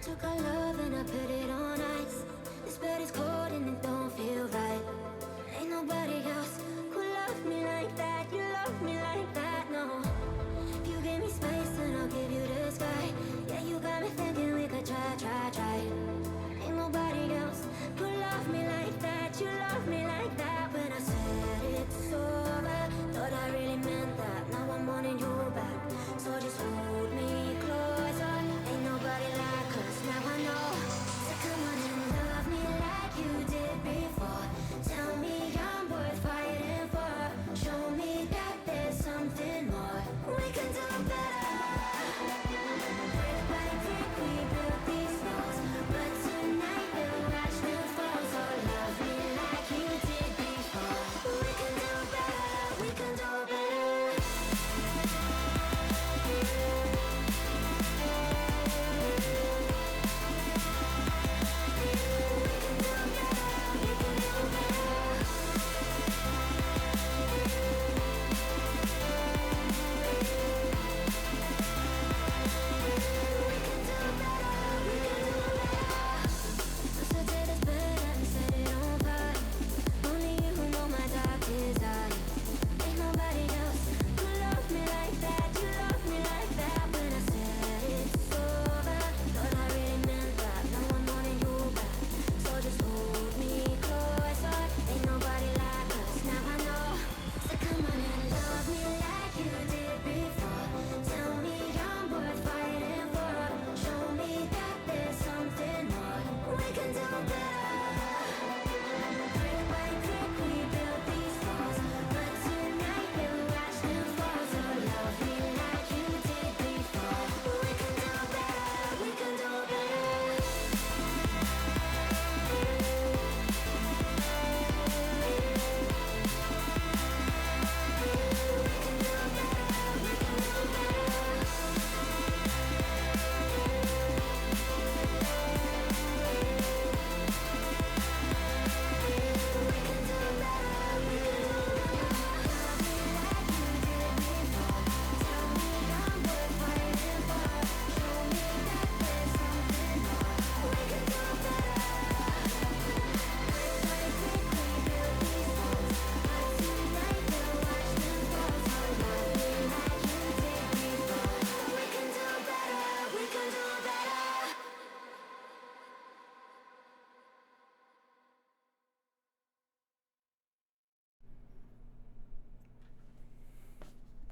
took our love and I put it on ice. This bed is cold and it don't feel right. Ain't nobody else who loves me like that. You love me like that, no. If you give me space, then I'll give you the sky. Yeah, you got me thinking we could try. Ain't nobody else who love me like that. You love me like that. When I said it's over, thought I really meant that. Now I'm wanting you back, so just hold me closer. Ain't nobody like us, now I know. So come on and love me like you did before. Tell me I'm worth fighting for. Show me that there's something more. We can do better. Brick by brick we built these walls, but tonight we'll watch them fall. So love me like you did before. We can do better, we can do better.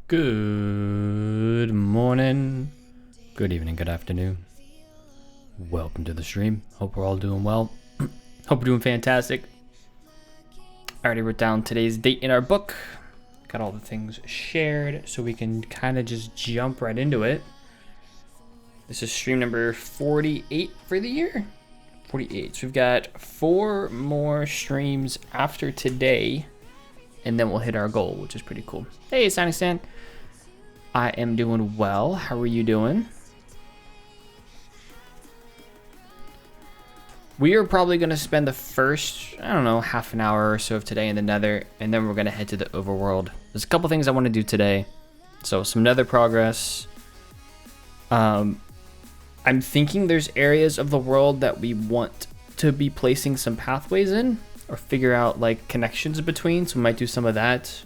Good morning, good evening, good afternoon. Welcome to the stream. Hope we're all doing well. Hope we're doing fantastic. I already wrote down today's date in our book. Got all the things shared so we can kind of just jump right into it. This is stream number 48 for the year. 48. So we've got 4 more streams after today, and then we'll hit our goal, which is pretty cool. Hey, Sonic Stan. I am doing well. How are you doing? We are probably going to spend the first, I don't know, half an hour or so of today in the Nether, and then we're going to head to the overworld. There's a couple things I want to do today. So some Nether progress. I'm thinking there's areas of the world that we want to be placing some pathways in, or figure out like connections between, so we might do some of that.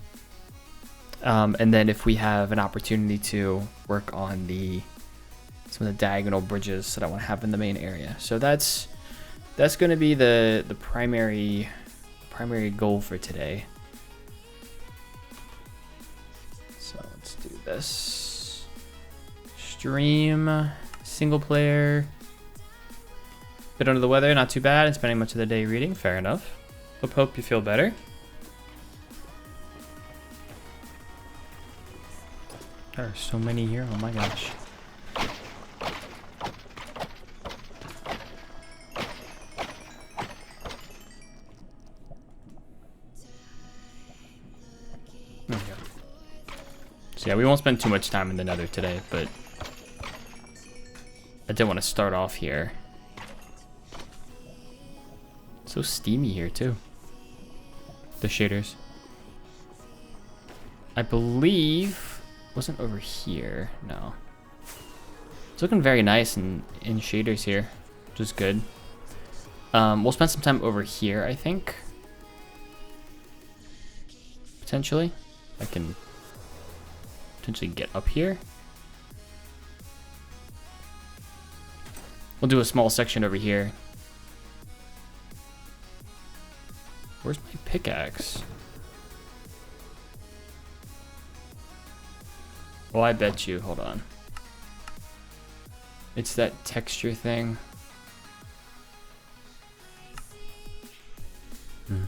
And then if we have an opportunity to work on some of the diagonal bridges that I want to have in the main area. So that's going to be the primary goal for today. So let's do this. Stream, single player. Bit under the weather, not too bad, and spending much of the day reading. Fair enough. Hope you feel better. There are so many here. Oh my gosh. There we go. So yeah, we won't spend too much time in the Nether today, but I did want to start off here. So steamy here too. The shaders. I believe wasn't over here. No. It's looking very nice in shaders here, which is good. We'll spend some time over here, I think. Potentially. I can potentially get up here. We'll do a small section over here. Where's my pickaxe? Well, I bet you, hold on. It's that texture thing. There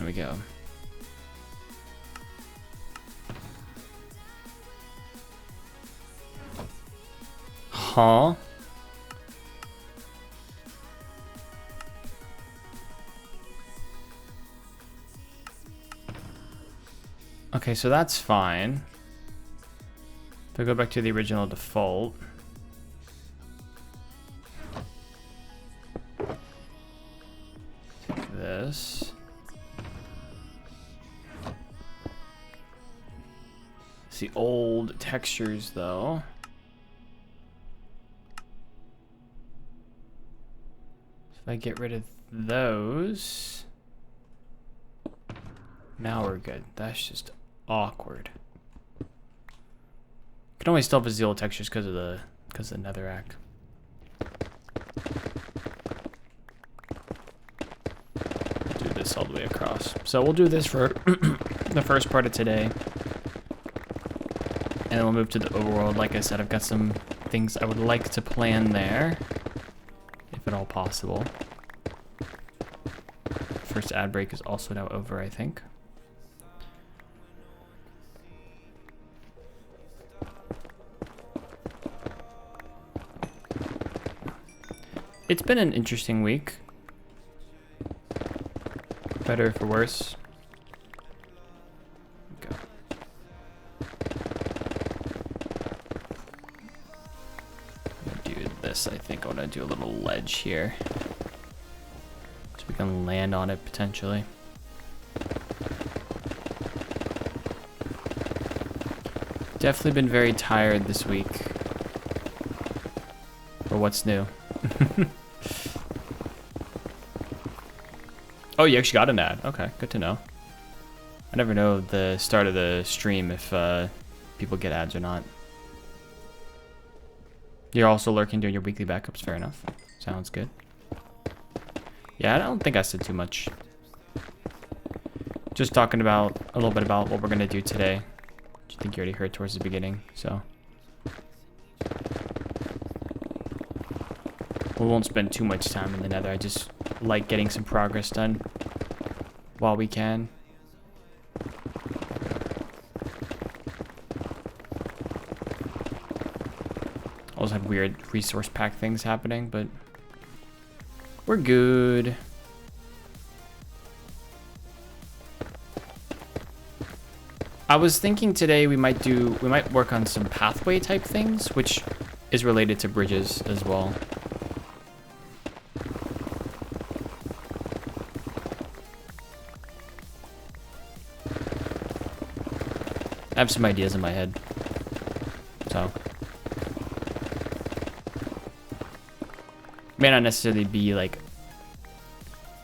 we go. Huh? Okay, so that's fine. If I go back to the original default. Take this. It's the old textures though. So if I get rid of those, now we're good. That's just awkward. Can always still have the old textures because of the netherrack. Do this all the way across. So we'll do this for the first part of today, and then we'll move to the overworld. Like I said, I've got some things I would like to plan there, if at all possible. First ad break is also now over, I think. It's been an interesting week. Better for worse. Go. I'm gonna do this, I think. I want to do a little ledge here, so we can land on it potentially. Definitely been very tired this week. Or what's new? Oh, you actually got an ad. Okay, good to know. I never know the start of the stream if people get ads or not. You're also lurking doing your weekly backups. Fair enough. Sounds good. Yeah, I don't think I said too much. Just talking about a little bit about what we're gonna do today, which I think you already heard towards the beginning. So we won't spend too much time in the nether. I just like getting some progress done while we can. Also had weird resource pack things happening, but we're good. I was thinking today we might work on some pathway type things, which is related to bridges as well. I have some ideas in my head, so may not necessarily be like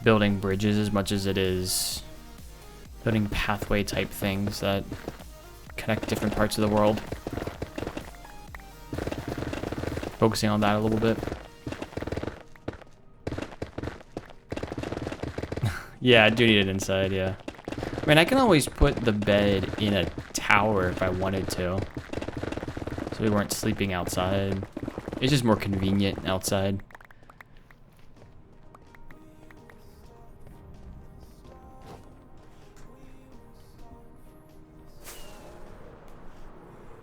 building bridges as much as it is building pathway type things that connect different parts of the world. Focusing on that a little bit. Yeah, I do need it inside, yeah. I mean, I can always put the bed in a tower if I wanted to, so we weren't sleeping outside. It's just more convenient outside.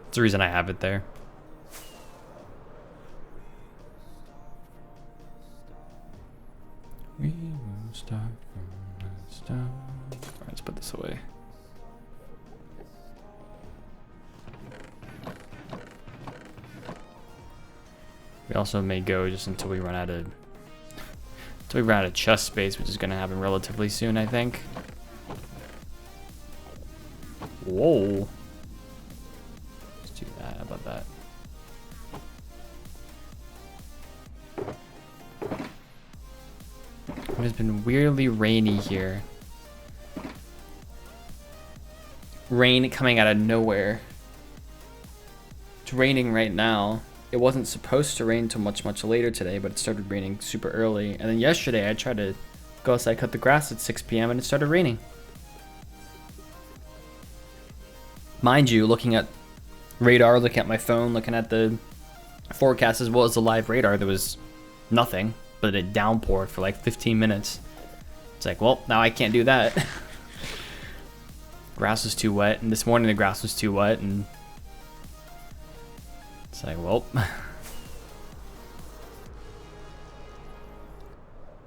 That's the reason I have it there. We will start from the start. Alright, let's put this away. We also may go just until we run out of chest space, which is gonna happen relatively soon, I think. Whoa. that. How about that? It has been weirdly rainy here. Rain coming out of nowhere. It's raining right now. It wasn't supposed to rain till much later today, but it started raining super early. And then yesterday I tried to go outside, cut the grass at 6 p.m. and it started raining. Mind you, looking at radar, looking at my phone, looking at the forecast as well as the live radar, there was nothing, but it downpoured for like 15 minutes. It's like, well, now I can't do that. Grass was too wet, and this morning the grass was too wet, and it's like, well.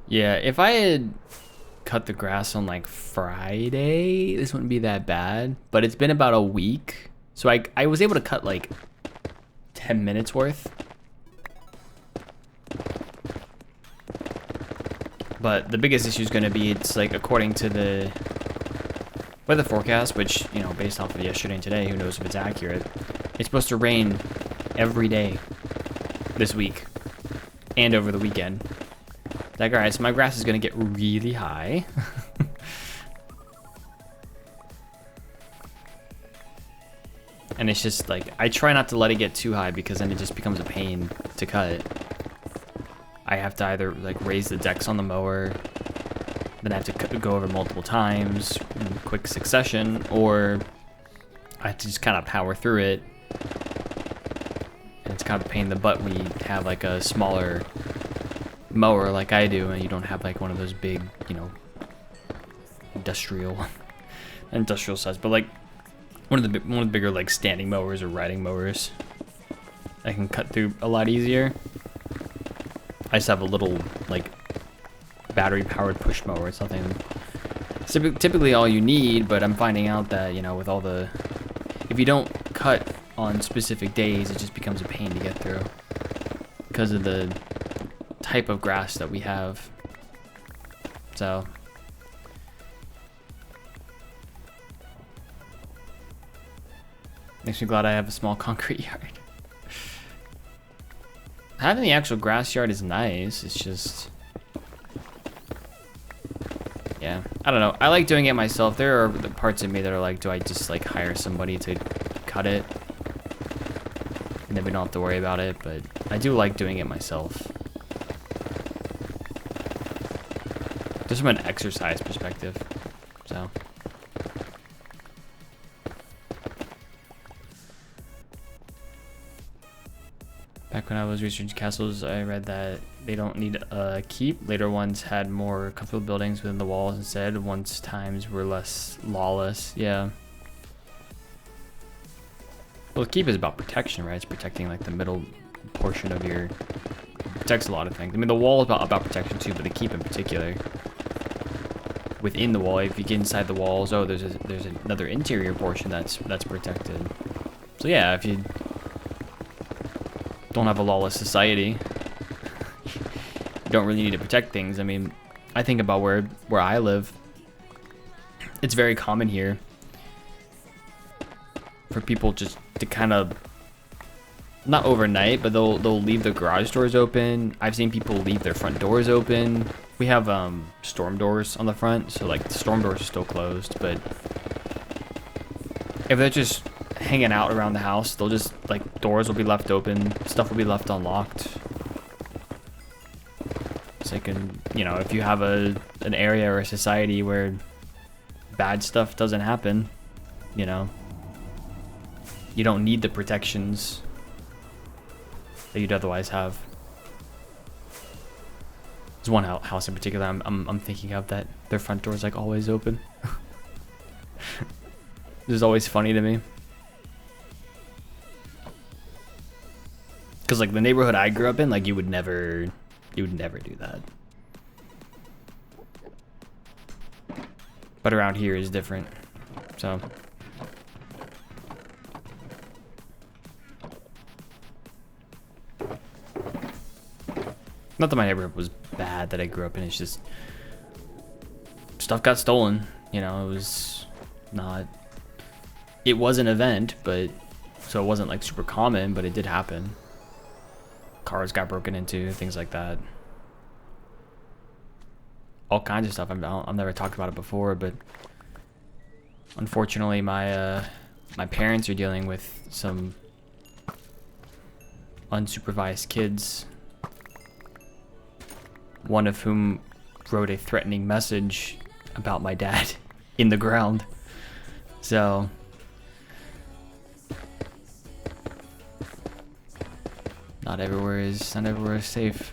Yeah, if I had cut the grass on like Friday, this wouldn't be that bad, but it's been about a week, so I was able to cut like 10 minutes worth. But the biggest issue is going to be, it's like, according to the weather forecast, which, you know, based off of yesterday and today, who knows if it's accurate, it's supposed to rain every day this week and over the weekend. Like, alright, so my grass is going to get really high. And it's just like, I try not to let it get too high because then it just becomes a pain to cut. I have to either like raise the decks on the mower, then I have to go over multiple times in quick succession, or I have to just kind of power through it. And it's kind of a pain in the butt when you have like a smaller mower like I do, and you don't have like one of those big, you know, industrial size, but like one of the bigger like standing mowers or riding mowers. I can cut through a lot easier. I just have a little like battery powered push mower. It's nothing, it's typically all you need, but I'm finding out that, you know, with all the, if you don't cut on specific days, it just becomes a pain to get through because of the type of grass that we have. So makes me glad I have a small concrete yard. Having the actual grass yard is nice. It's just, yeah, I don't know. I like doing it myself. There are the parts of me that are like, do I just like hire somebody to cut it? And then we don't have to worry about it, but I do like doing it myself. Just from an exercise perspective, so. Back when I was researching castles, I read that they don't need a keep. Later ones had more comfortable buildings within the walls instead. Once times were less lawless. Yeah. Well, the keep is about protection, right? It's protecting like the middle portion of your, protects a lot of things. I mean, the wall is about protection too, but the keep in particular. Within the wall, if you get inside the walls, oh, there's another interior portion that's protected. So yeah, if you don't have a lawless society, you don't really need to protect things. I mean, I think about where I live. It's very common here for people just to kind of, not overnight, but they'll leave the garage doors open. I've seen people leave their front doors open. We have storm doors on the front, so like the storm doors are still closed, but if they're just hanging out around the house, they'll just, like, doors will be left open, stuff will be left unlocked. So you can, you know, if you have an area or a society where bad stuff doesn't happen, you know, you don't need the protections that you'd otherwise have. There's one house in particular I'm thinking of that their front door is like always open. This is always funny to me. Cause like the neighborhood I grew up in, like you would never do that. But around here is different, so. Not that my neighborhood was bad that I grew up in, it's just stuff got stolen, you know. It was an event, but so it wasn't like super common, but it did happen. Cars got broken into, things like that. All kinds of stuff. I've never talked about it before, but unfortunately, my parents are dealing with some unsupervised kids. One of whom wrote a threatening message about my dad in the ground. So not everywhere is safe.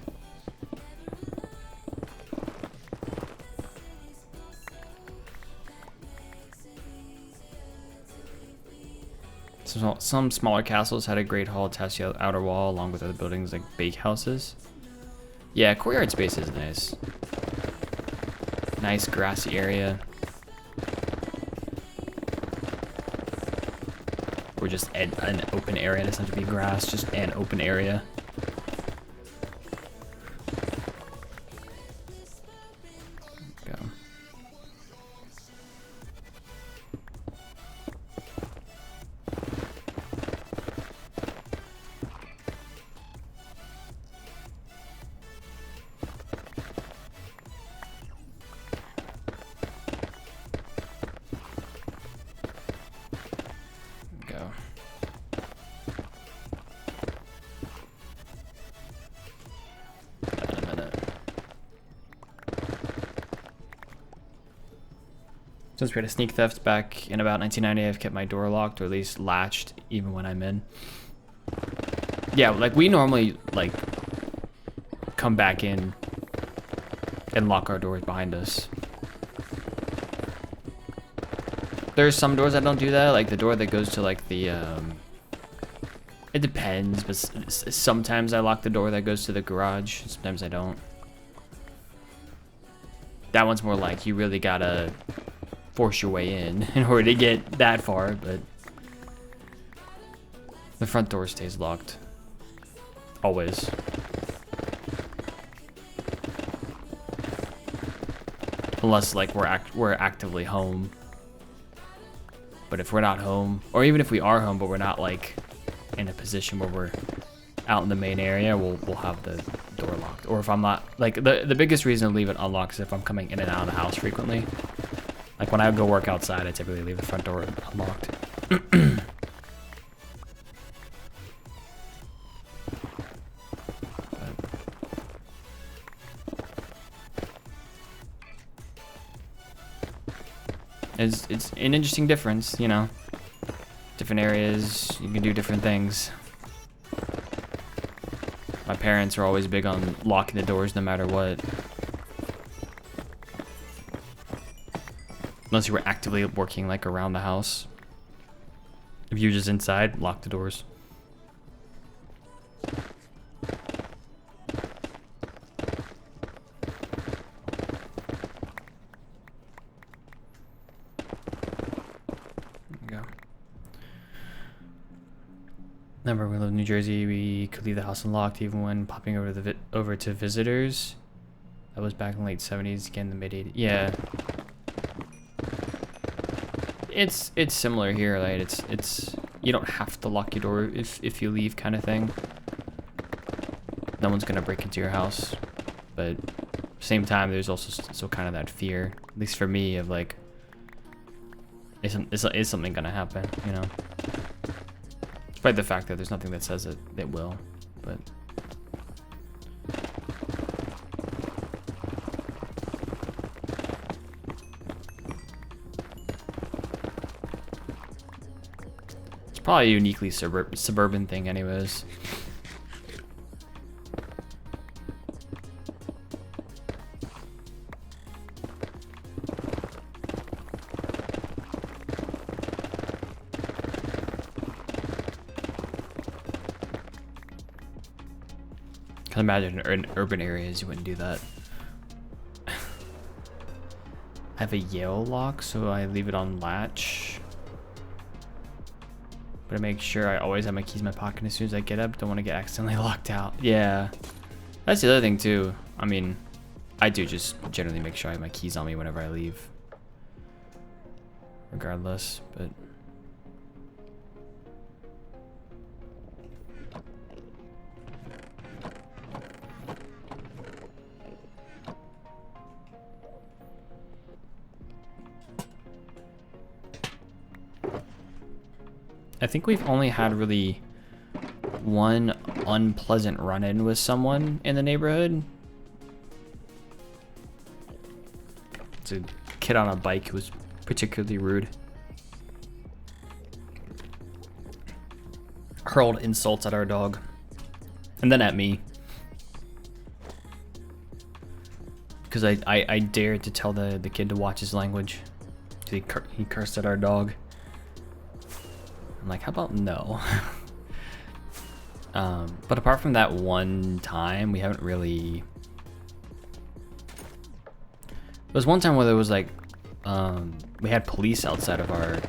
So some smaller castles had a great hall attached to the outer wall, along with other buildings like bakehouses. Yeah, courtyard space is nice. Nice grassy area. Or just an open area. It doesn't have to be grass, just an open area. Go. Since we had a sneak theft back in about 1990, I've kept my door locked, or at least latched, even when I'm in. Yeah, like we normally like come back in and lock our doors behind us. There's some doors that don't do that, like the door that goes to like the it depends, but sometimes I lock the door that goes to the garage, sometimes I don't. That one's more like you really gotta force your way in order to get that far, but the front door stays locked. Always. Unless like we're actively home. But if we're not home, or even if we are home but we're not like in a position where we're out in the main area, we'll have the door locked. Or if I'm not, like the biggest reason to leave it unlocked is if I'm coming in and out of the house frequently. Like when I go work outside, I typically leave the front door unlocked. It's an interesting difference, you know. Different areas, you can do different things. My parents are always big on locking the doors no matter what. Unless you were actively working like around the house. If you're just inside, lock the doors. Remember, we lived in New Jersey. We could leave the house unlocked even when popping over to visitors. That was back in the late 70s, again the mid 80s. Yeah, it's similar here. Right? It's you don't have to lock your door if you leave, kind of thing. No one's gonna break into your house, but same time there's also still kind of that fear, at least for me, of like, is something gonna happen? You know. Despite the fact that there's nothing that says it will, but it's probably a uniquely suburban thing anyways. I can imagine in urban areas you wouldn't do that. I have a Yale lock, so I leave it on latch. But I make sure I always have my keys in my pocket as soon as I get up. Don't want to get accidentally locked out. Yeah, that's the other thing too. I mean, I do just generally make sure I have my keys on me whenever I leave. Regardless, but I think we've only had really one unpleasant run-in with someone in the neighborhood. It's a kid on a bike who was particularly rude. Hurled insults at our dog. And then at me. Because I dared to tell the kid to watch his language. He cursed at our dog. I'm like, how about no? But apart from that one time, we haven't really... There was one time where there was like, we had police outside of our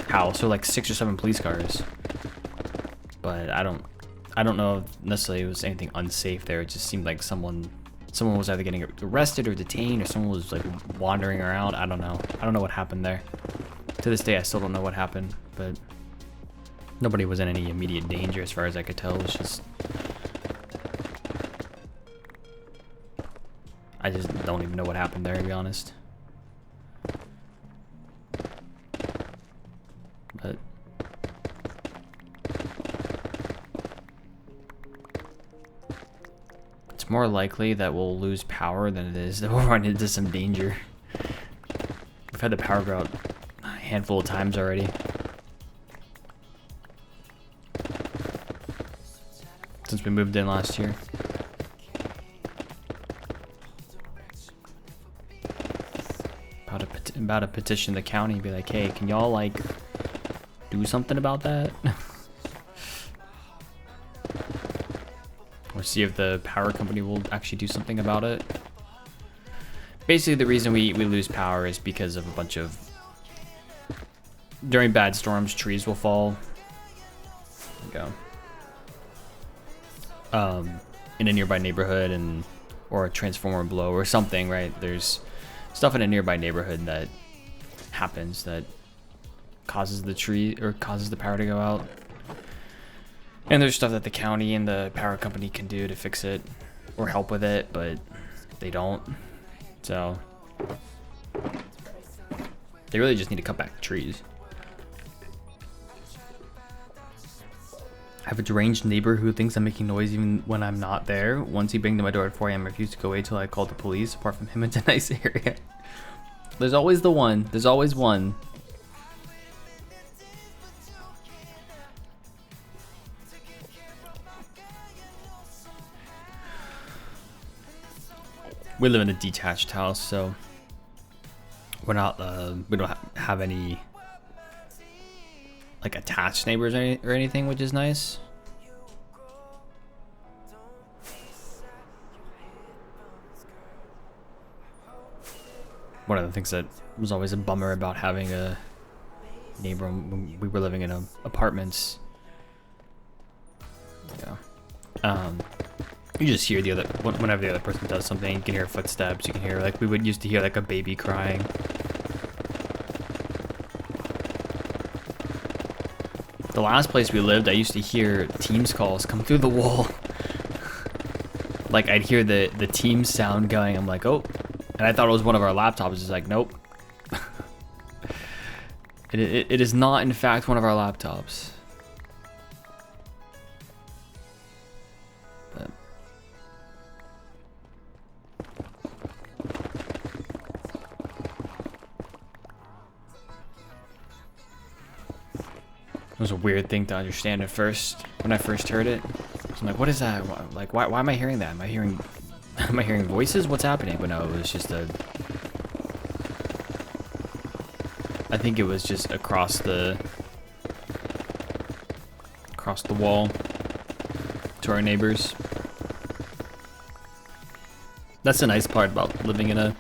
house, so like 6 or 7 police cars. But I don't know if necessarily it was anything unsafe there. It just seemed like someone was either getting arrested or detained, or someone was like wandering around. I don't know. I don't know what happened there. To this day, I still don't know what happened, but nobody was in any immediate danger as far as I could tell. It was just, I just don't even know what happened there, to be honest. But it's more likely that we'll lose power than it is that we'll run into some danger. We've had the power go out a handful of times already. Since we moved in last year. About to petition the county and be like, hey, can y'all like do something about that? Or see if the power company will actually do something about it. Basically, the reason we lose power is because of a bunch of... During bad storms, trees will fall. There you go. In a nearby neighborhood, or a transformer blow or something, right? There's stuff in a nearby neighborhood that happens that causes the power to go out. And there's stuff that the county and the power company can do to fix it or help with it, but they don't. So they really just need to cut back the trees. I have a deranged neighbor who thinks I'm making noise even when I'm not there. Once he banged on my door at 4 a.m. I refused to go away till I called the police. Apart from him, it's a nice area. There's always the one. There's always one. We live in a detached house, so we're not. We don't have any like attached neighbors or anything, which is nice. One of the things that was always a bummer about having a neighbor when we were living in apartments. Yeah. You just hear whenever the other person does something, you can hear footsteps, you can hear, like, we would used to hear like a baby crying. The last place we lived, I used to hear Teams calls come through the wall. Like, I'd hear the Teams sound going, I'm like, oh, and I thought it was one of our laptops. It's like, nope. It is not, in fact, one of our laptops. It was a weird thing to understand at first. When I first heard it, I'm like, "What is that? Like, why am I hearing that? Am I hearing voices? What's happening?" But no, it was just I think it was just across the wall to our neighbors. That's the nice part about living in a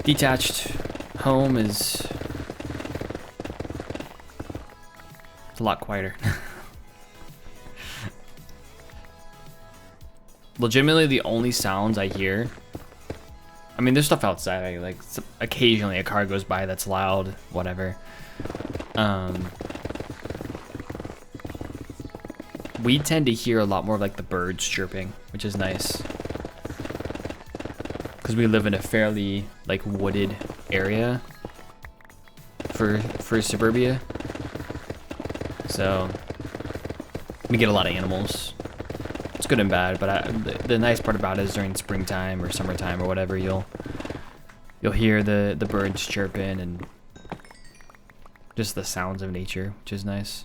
detached home is. It's a lot quieter. Legitimately, the only sounds I hear, I mean, there's stuff outside. Like occasionally a car goes by that's loud, whatever. We tend to hear a lot more of like the birds chirping, which is nice. Because we live in a fairly like wooded area for suburbia. So we get a lot of animals. It's good and bad, but the nice part about it is during springtime or summertime or whatever, you'll hear the birds chirping and just the sounds of nature, which is nice.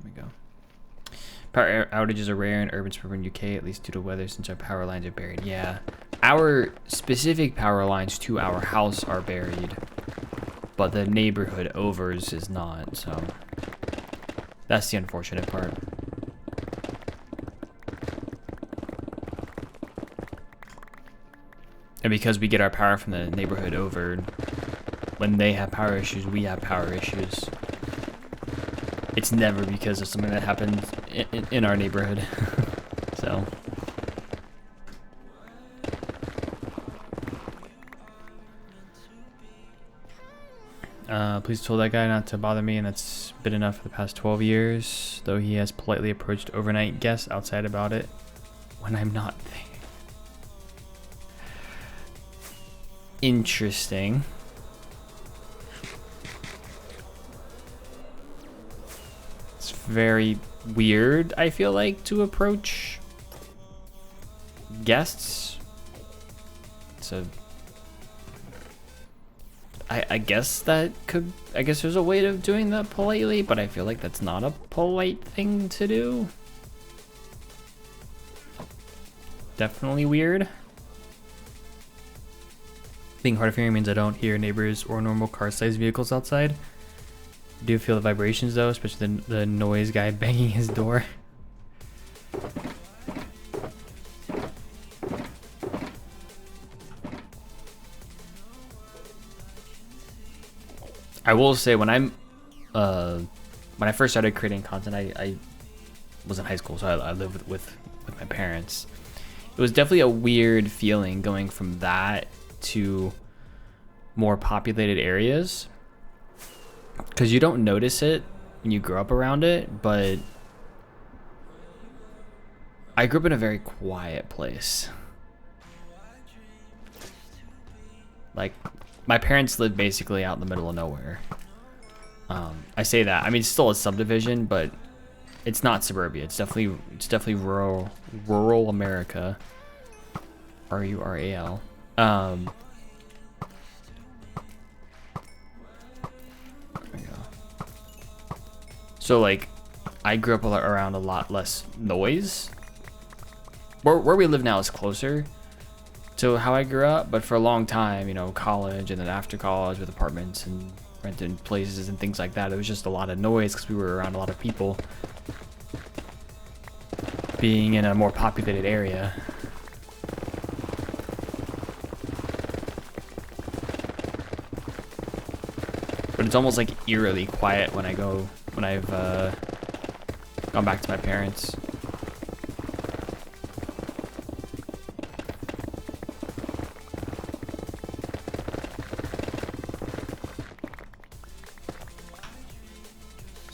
There we go. Power outages are rare in urban suburban UK, at least due to weather, since our power lines are buried. Yeah, our specific power lines to our house are buried, but the neighborhood overs is not, so that's the unfortunate part. And because we get our power from the neighborhood over, when they have power issues, we have power issues. It's never because of something that happened in our neighborhood. So. Please tell that guy not to bother me, and that's been enough for the past 12 years, though he has politely approached overnight guests outside about it when I'm not there. Interesting. It's very weird, I feel like, to approach guests. So I guess that could, I guess there's a way of doing that politely, but I feel like that's not a polite thing to do. Definitely weird. Being hard of hearing means I don't hear neighbors or normal car-sized vehicles outside. I do feel the vibrations though, especially the noise guy banging his door. I will say when I first started creating content, I was in high school, so I lived with my parents. It was definitely a weird feeling going from that to more populated areas, because you don't notice it when you grow up around it, but I grew up in a very quiet place. Like, my parents live basically out in the middle of nowhere. I say that, I mean, it's still a subdivision, but it's not suburbia. It's definitely rural America. RURAL. There we go. So like, I grew up around a lot less noise. Where we live now is closer to how I grew up, but for a long time, you know, college and then after college with apartments and rented places and things like that, it was just a lot of noise because we were around a lot of people. Being in a more populated area. But it's almost like eerily quiet when I've gone back to my parents.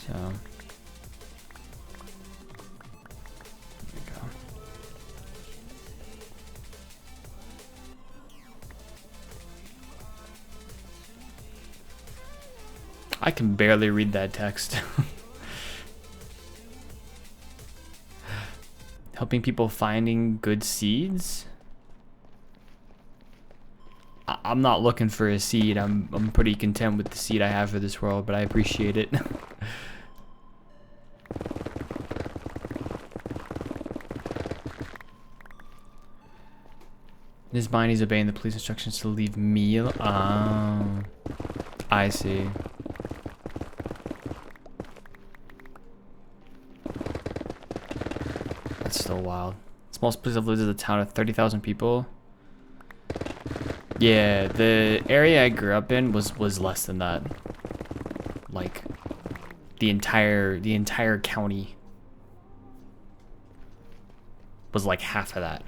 So there we go. I can barely read that text. Helping people finding good seeds? I'm not looking for a seed. I'm pretty content with the seed I have for this world, but I appreciate it. This Biney's obeying the police instructions to leave meal. I see. That's still wild. Smallest place I've lived is a town of 30,000 people. Yeah, the area I grew up in was less than that. Like the entire county was like half of that.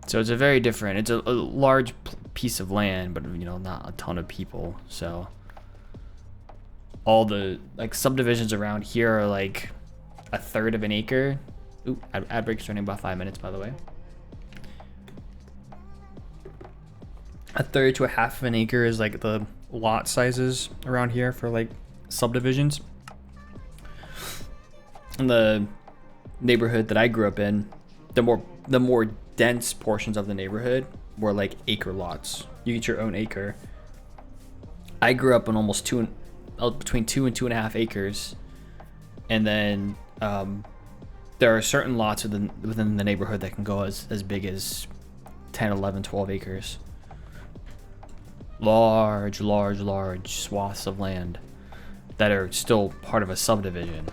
So it's a very different, it's a large piece of land, but you know, not a ton of people. So all the like subdivisions around here are like a third of an acre. Ooh, ad break starting about 5 minutes, by the way. A third to a half of an acre is like the lot sizes around here for like subdivisions. In the neighborhood that I grew up in, the more dense portions of the neighborhood were like acre lots. You get your own acre. I grew up in almost between 2 and 2.5 acres, and then there are certain lots within the neighborhood that can go as big as 10, 11, 12 acres. Large swaths of land that are still part of a subdivision.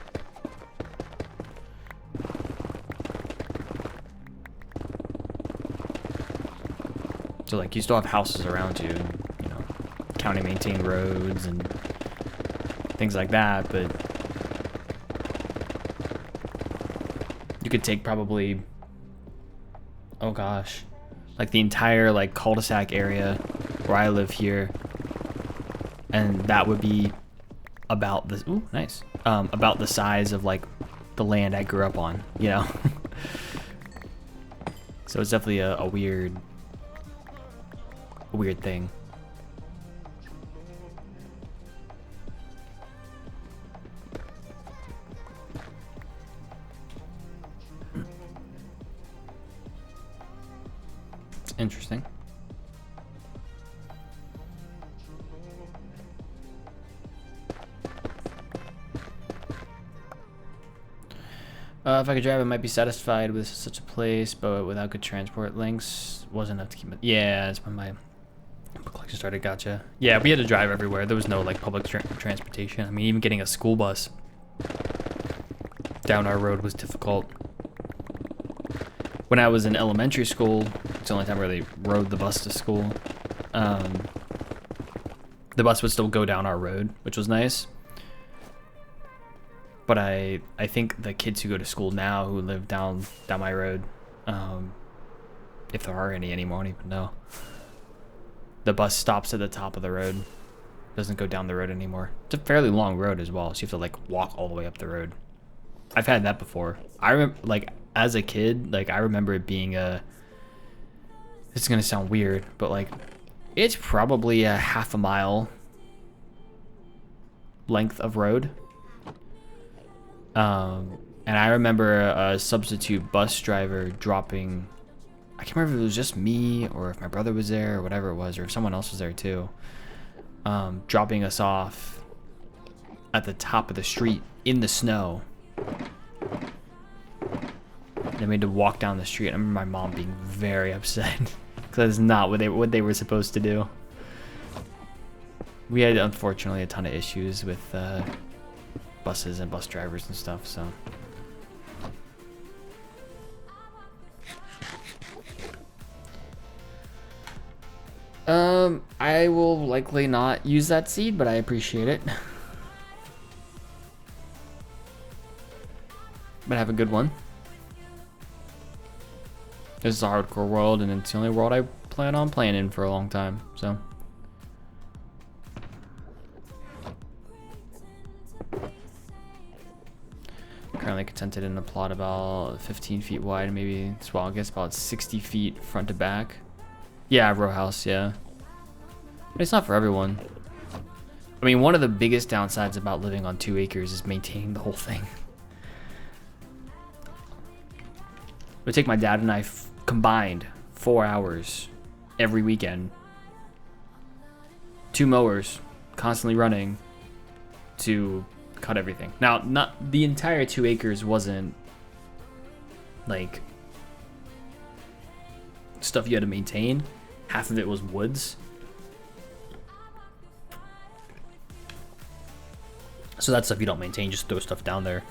So like you still have houses around you, you know, county maintained roads and things like that, but you could take probably, oh gosh, like the entire like cul-de-sac area where I live here, and that would be about this, ooh, nice, about the size of like the land I grew up on, you know. So it's definitely a weird thing. It's interesting. If I could drive, I might be satisfied with such a place, but without good transport links, wasn't enough to keep it. Yeah, that's when my collection started. Gotcha. Yeah, we had to drive everywhere. There was no like public transportation. I mean, even getting a school bus down our road was difficult. When I was in elementary school, it's the only time I really rode the bus to school. The bus would still go down our road, which was nice. But I think the kids who go to school now who live down my road, if there are any anymore, I don't even know. The bus stops at the top of the road, doesn't go down the road anymore. It's a fairly long road as well, so you have to like walk all the way up the road. I've had that before. I remember like as a kid, like I remember it being it's gonna sound weird, but like it's probably a half a mile length of road. And I remember a substitute bus driver dropping, I can't remember if it was just me or if my brother was there or whatever it was, or if someone else was there too, dropping us off at the top of the street in the snow. They made to walk down the street. I remember my mom being very upset because that's not what they were supposed to do. We had, unfortunately, a ton of issues with buses and bus drivers and stuff, so. I will likely not use that seed, but I appreciate it. But have a good one. This is a hardcore world, and it's the only world I plan on playing in for a long time, so. Currently contented in a plot about 15 feet wide, maybe, well, I guess about 60 feet front to back. Yeah, row house, yeah. But it's not for everyone. I mean, one of the biggest downsides about living on 2 acres is maintaining the whole thing. It would take my dad and I combined 4 hours every weekend. 2 mowers constantly running to cut everything. Now, not the entire 2 acres wasn't like stuff you had to maintain. Half of it was woods. So that stuff you don't maintain, just throw stuff down there.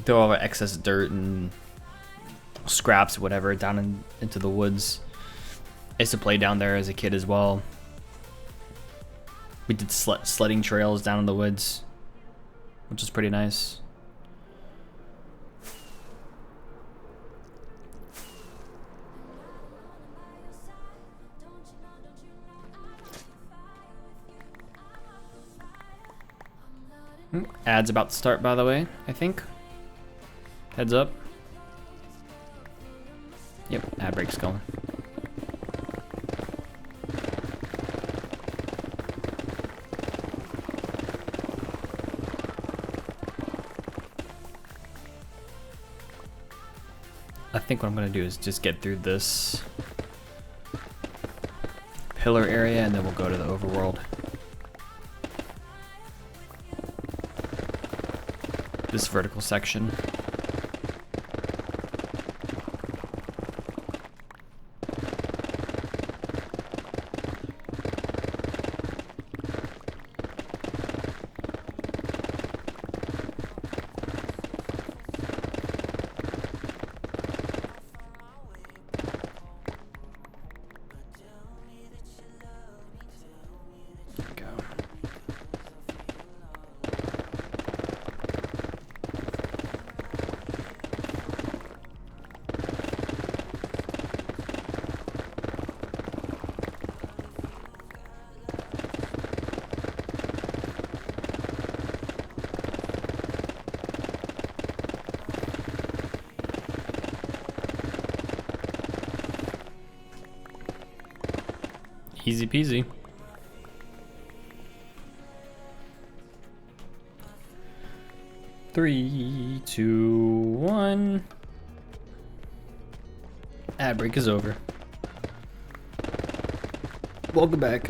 Throw all the excess dirt and scraps, whatever, down into the woods. I used to play down there as a kid as well. We did sledding trails down in the woods, which was pretty nice. Ad's about to start, by the way, I think. Heads up. Yep, ad break's going. I think what I'm gonna do is just get through this pillar area and then we'll go to the overworld. This vertical section. Easy peasy. Three, two, one. Ad break is over. Welcome back.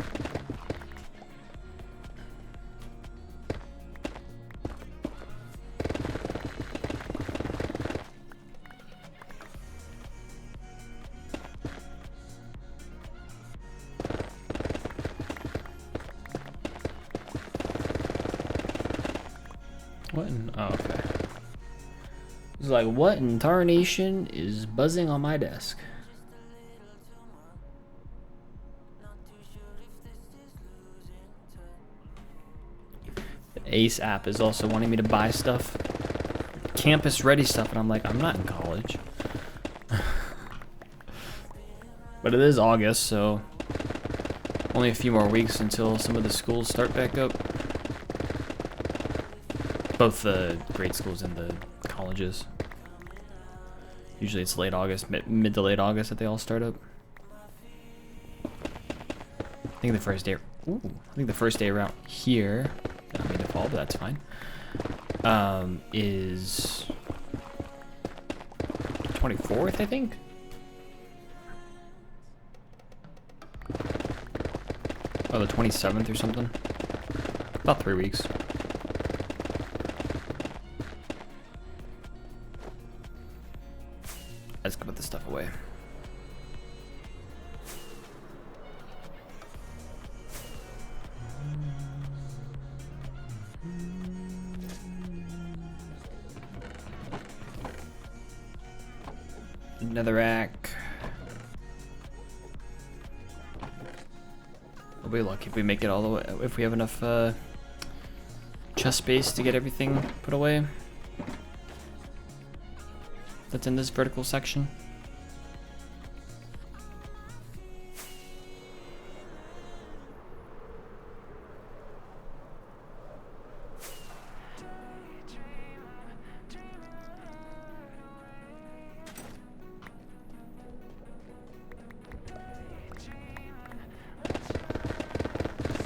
What in, oh, okay. It's like, what in tarnation is buzzing on my desk? The Ace app is also wanting me to buy stuff. Campus ready stuff, and I'm like, I'm not in college. But it is August, so only a few more weeks until some of the schools start back up. Both the grade schools and the colleges. Usually it's late August, mid to late August that they all start up. I think the first day, I think the first day around here, I don't mean to fall, but that's fine, is 24th, I think? Oh, the 27th or something? About 3 weeks. Let's go put this stuff away. Another rack. We'll be lucky if we make it all the way, if we have enough chest space to get everything put away that's in this vertical section.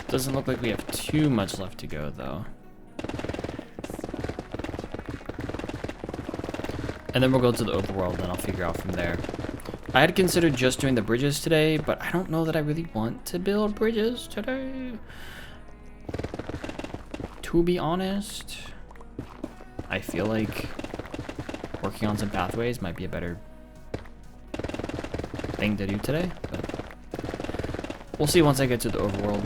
Doesn't look like we have too much left to go though. And then we'll go to the overworld and I'll figure out from there. I had considered just doing the bridges today, but I don't know that I really want to build bridges today. To be honest, I feel like working on some pathways might be a better thing to do today, but we'll see once I get to the overworld.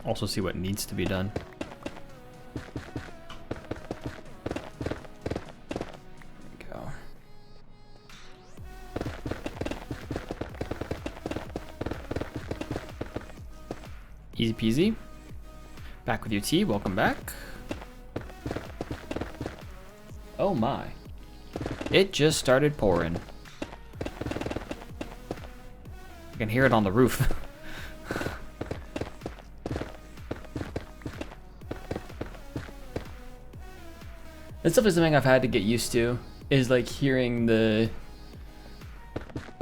Also see what needs to be done. There we go. Easy peasy. Back with you, T. Welcome back. Oh my. It just started pouring. I can hear it on the roof. That's definitely something I've had to get used to, is like hearing the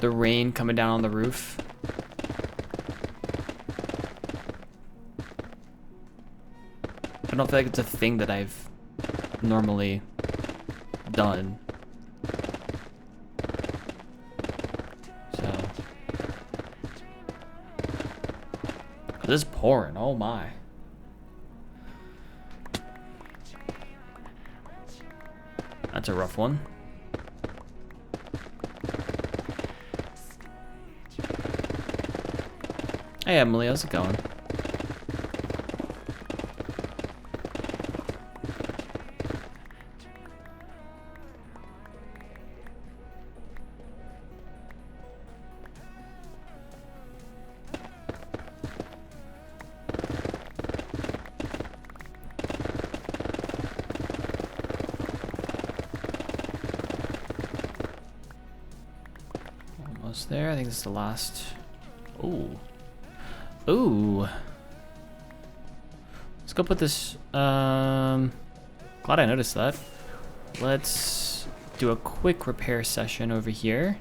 rain coming down on the roof. I don't feel like it's a thing that I've normally done. So this is pouring, oh my. That's a rough one. Hey Emily, how's it going? Almost there. I think this is the last. Ooh. Ooh. Let's go put this. Glad I noticed that. Let's do a quick repair session over here.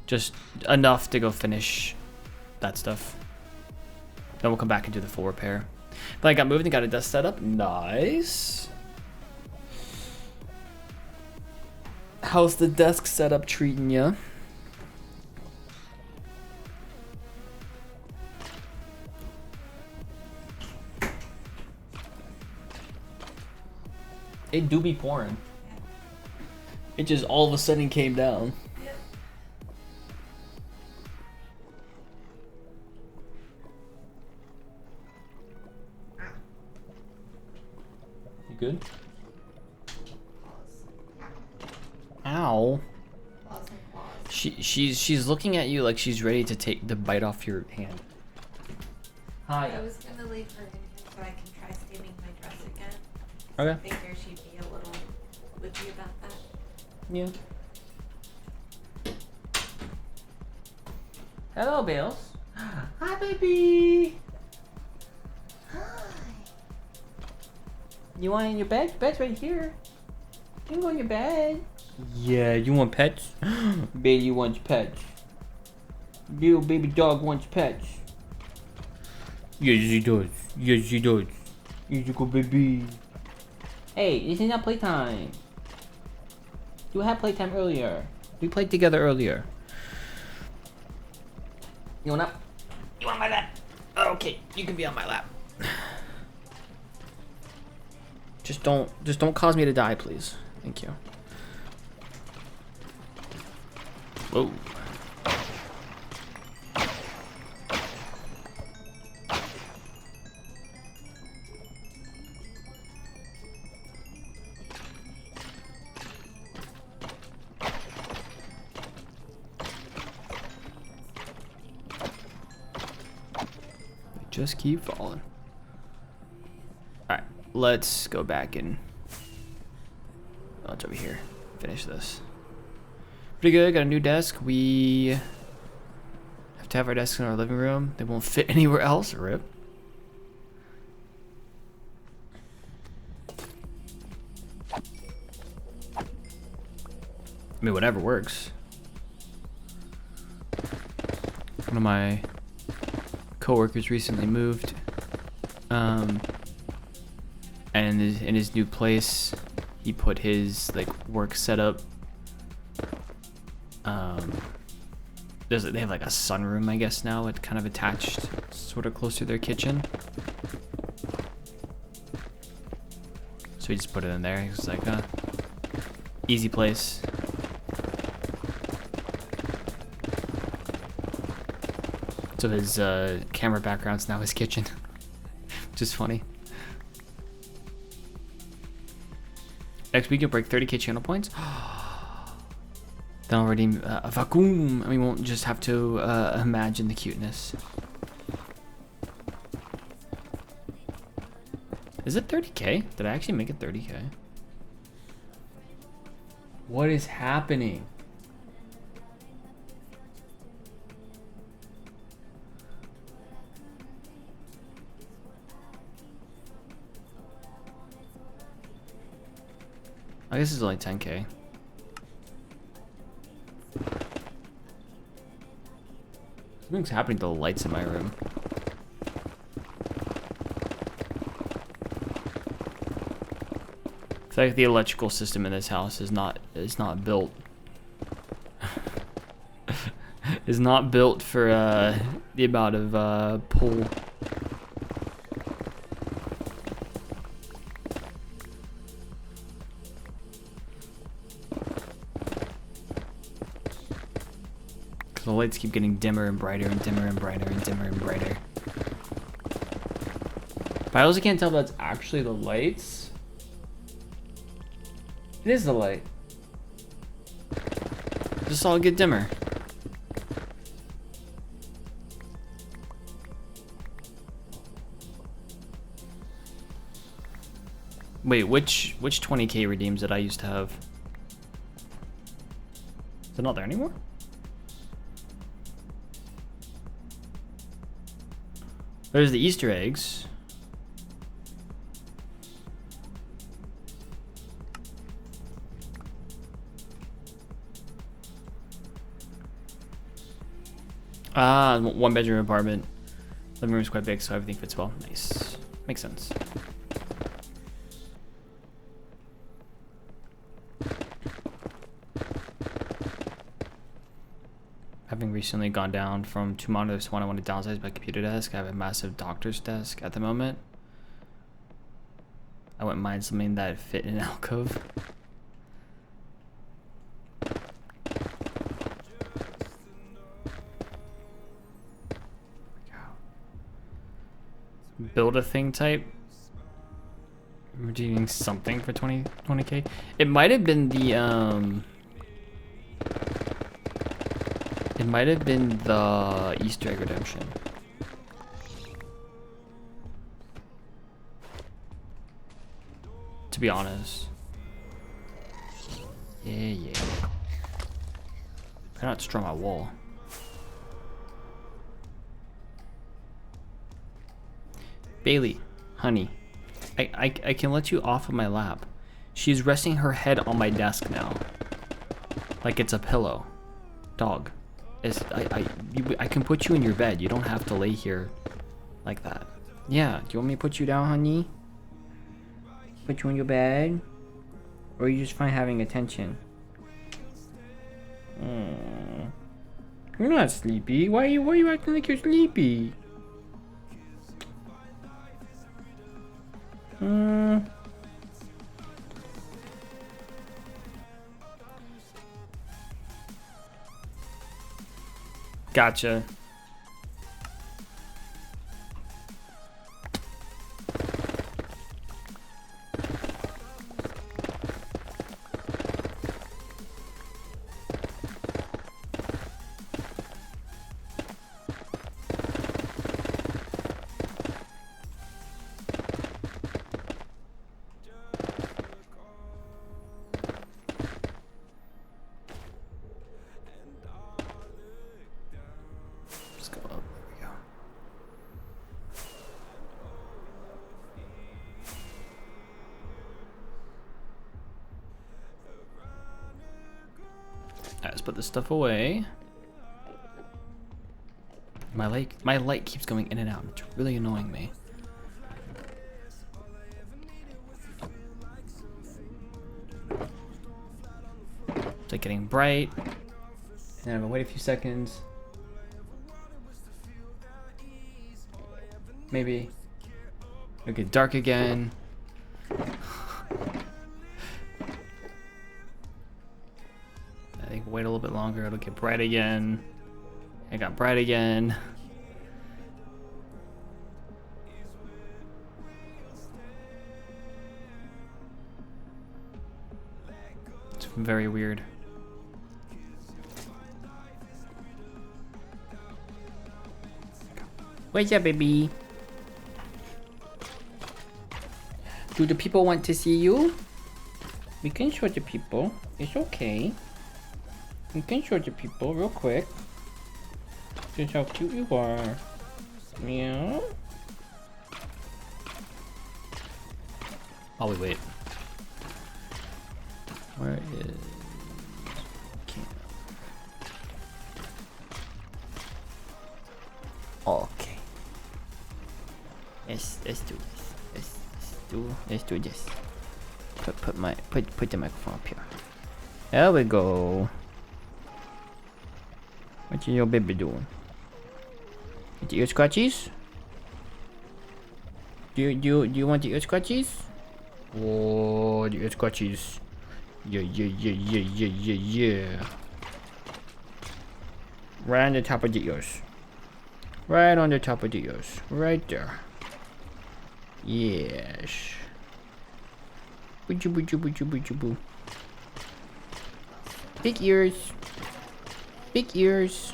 Just enough to go finish that stuff. Then we'll come back and do the full repair. But I got moved and got a desk set up. Nice. How's the desk setup treating ya? It do be pouring. It just all of a sudden came down. Yep. You good? Ow. She's looking at you like she's ready to take the bite off your hand. Hi. I was gonna leave her in here so I can try steaming my dress again. Okay. I figure she'd be a little witchy about that. Yeah. Hello, Bills. Hi, baby. Hi. You want in your bed? Bed's right here. You can go in your bed. Yeah, you want pets? Baby wants pets. Little baby dog wants pets. Yes, he does. Yes, he does. Here's you go, baby. Hey, this is not playtime. You had playtime earlier. We played together earlier. You want up? You want my lap? Okay, you can be on my lap. Just don't cause me to die, please. Thank you. Whoa. Just keep falling. Alright, let's go back and it's over here. Finish this. Pretty good, got a new desk. We have to have our desks in our living room. They won't fit anywhere else. Rip. I mean, whatever works. One of my coworkers recently moved, and in his new place, he put his like work setup. They have like a sunroom, I guess now. It's kind of attached, sort of close to their kitchen. So he just put it in there. He was like, easy place. So his camera background's now his kitchen, which is funny. Next week you'll break 30k channel points. Then already a vacuum, and we won't just have to imagine the cuteness. Is it 30k? Did I actually make it 30k? What is happening? I guess it's only 10K. Something's happening to the lights in my room. I feel like the electrical system in this house is not built is not built for the amount of pull. The lights keep getting dimmer and brighter and dimmer and brighter and dimmer and brighter. But I also can't tell if that's actually the lights. It is the light. Just all get dimmer. Wait, which 20K redeems did I used to have? Is it not there anymore? There's the Easter eggs. Ah, one bedroom apartment. Living room is quite big, so everything fits well. Nice. Makes sense. Having recently gone down from 2 monitors to one, I want to downsize my computer desk. I have a massive doctor's desk at the moment. I wouldn't mind something that fit in an alcove. Build a thing type. Redeeming something for 20K. It might have been the it might have been the Easter egg redemption. To be honest. Yeah. Better not destroy my wall. Bailey, honey, I can let you off of my lap. She's resting her head on my desk now. Like it's a pillow. Dog. I can put you in your bed. You don't have to lay here like that. Yeah, do you want me to put you down, honey? Put you in your bed? Or are you just fine having attention? You're not sleepy. Why are you acting like you're sleepy? Gotcha. Let's put this stuff away. My light keeps going in and out. It's really annoying me. It's like getting bright. And then I'm gonna wait a few seconds. Maybe it'll get dark again. I think wait a little bit longer, it'll get bright again. It got bright again. It's very weird. Where's your baby? Do the people want to see you? We can show the people. It's okay. We can show the people real quick. Just how cute you are. Meow. Oh, wait. Where is... Can't. Okay. Let's do this. Let's do this. Put the microphone up here. There we go. What your baby doing? The ear scratchies? Do you want the ear scratchies? Oh, the ear scratchies. Yeah. Right on the top of the ears. Right on the top of the ears. Right there. Yes. Boo. Big ears. Big ears.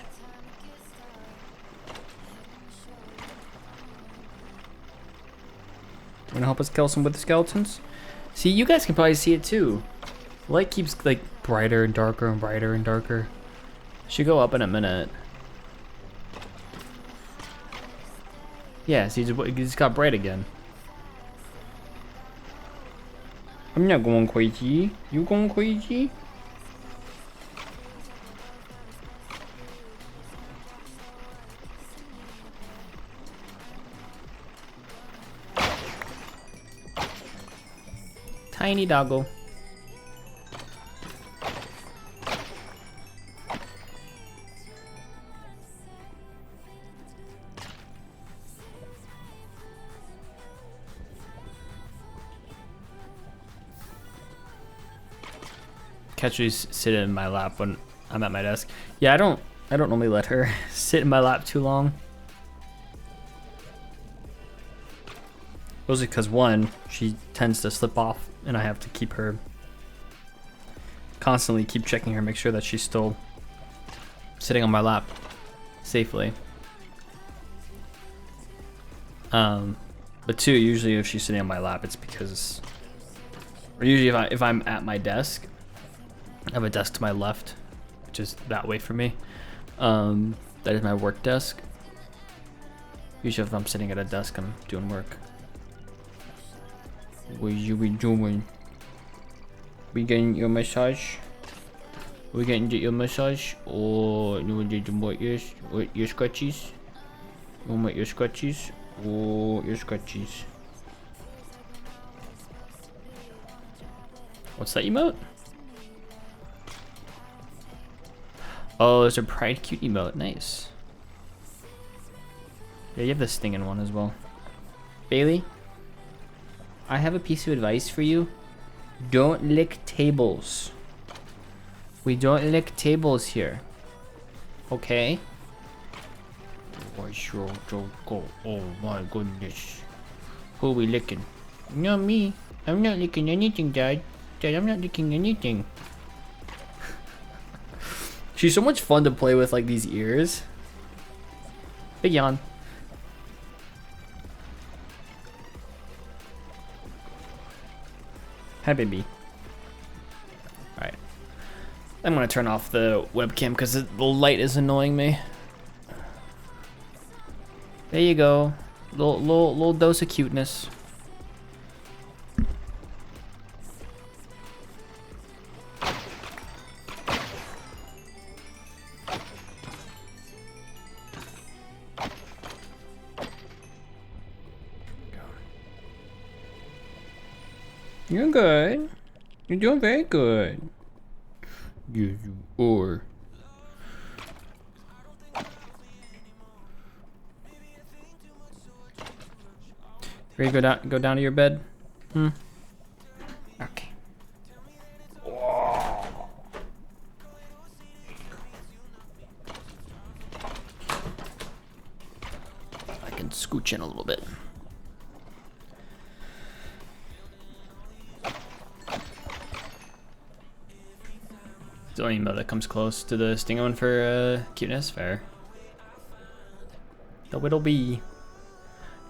Wanna help us kill some with the skeletons? See, you guys can probably see it too. The light keeps like brighter and darker and brighter and darker. Should go up in a minute. Yeah, see, it just got bright again. I'm not going crazy. You going crazy? Tiny doggo. Catches sit in my lap when I'm at my desk. Yeah, I don't normally let her sit in my lap too long. Mostly because one, she tends to slip off and I have to keep her constantly keep checking her, make sure that she's still sitting on my lap safely. But two, usually if she's sitting on my lap, it's because, or usually if I'm at my desk, I have a desk to my left, which is that way for me. That is my work desk. Usually if I'm sitting at a desk, I'm doing work. What you be doing? We getting your massage? We getting your massage? Or you want to do more ears? Or ear scratchies? You want my ear scratchies? Or ear scratchies? What's that emote? Oh, there's a Pride Cute emote. Nice. Yeah, you have this thing in one as well. Bailey, I have a piece of advice for you. Don't lick tables. We don't lick tables here. Okay? Why sure don't go. Oh my goodness. Who are we licking? Not me. I'm not licking anything, Dad. Dad, I'm not licking anything. She's so much fun to play with, like these ears. Big yawn. Hi, baby. Alright. I'm gonna turn off the webcam because the light is annoying me. There you go. Little dose of cuteness. You're good. You're doing very good. Yes, you are. Ready to go down to your bed? Okay. I can scooch in a little bit. The only emote that comes close to the Stingo one for cuteness, fair. The Whittle Bee.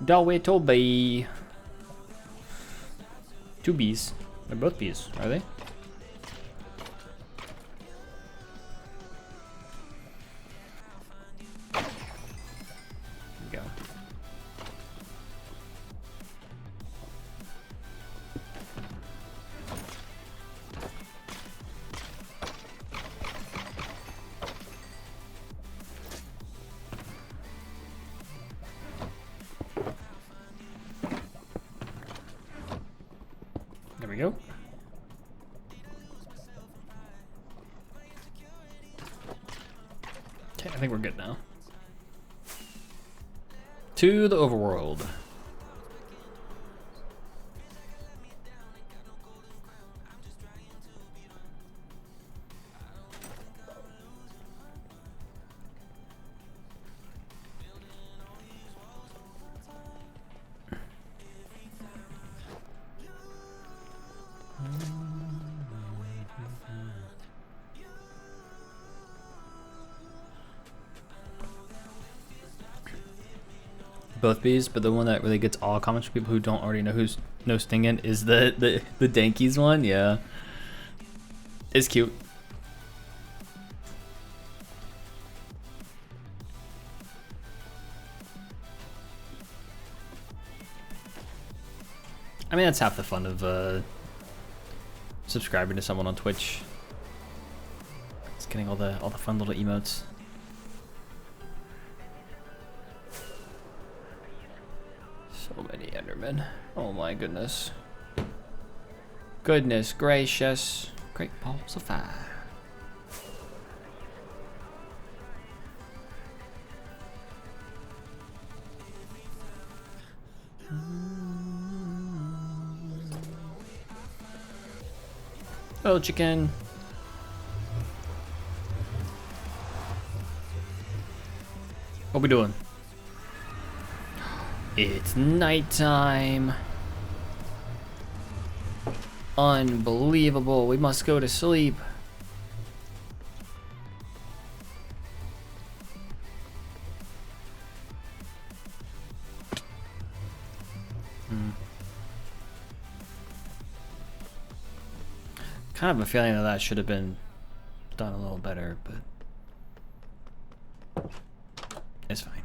The Whittle Bee. Two bees. They're both bees, are they? There we go. There we go. Okay, I think we're good now. To the overworld. Both bees, but the one that really gets all comments from people who don't already know who's no stinging is the Dankies one. Yeah, it's cute. I mean, that's half the fun of subscribing to someone on Twitch. It's getting all the fun little emotes. So many Endermen. Oh my goodness. Goodness gracious. Great balls of fire. Hello, chicken. What we doing? It's nighttime. Unbelievable. We must go to sleep. Kind of a feeling that that should have been done a little better, but it's fine.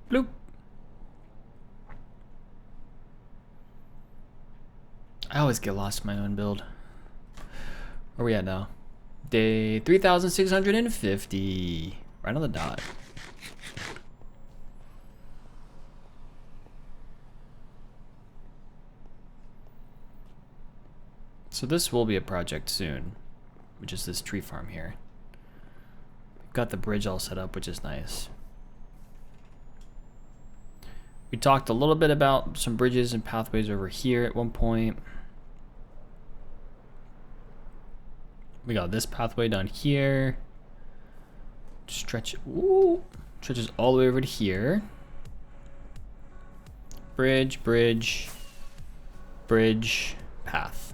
Bloop. I always get lost in my own build. Where are we at now? Day 3650. Right on the dot. So this will be a project soon, which is this tree farm here. We've got the bridge all set up, which is nice. We talked a little bit about some bridges and pathways over here at one point. We got this pathway down here. Stretches all the way over to here. Bridge, bridge, bridge, path.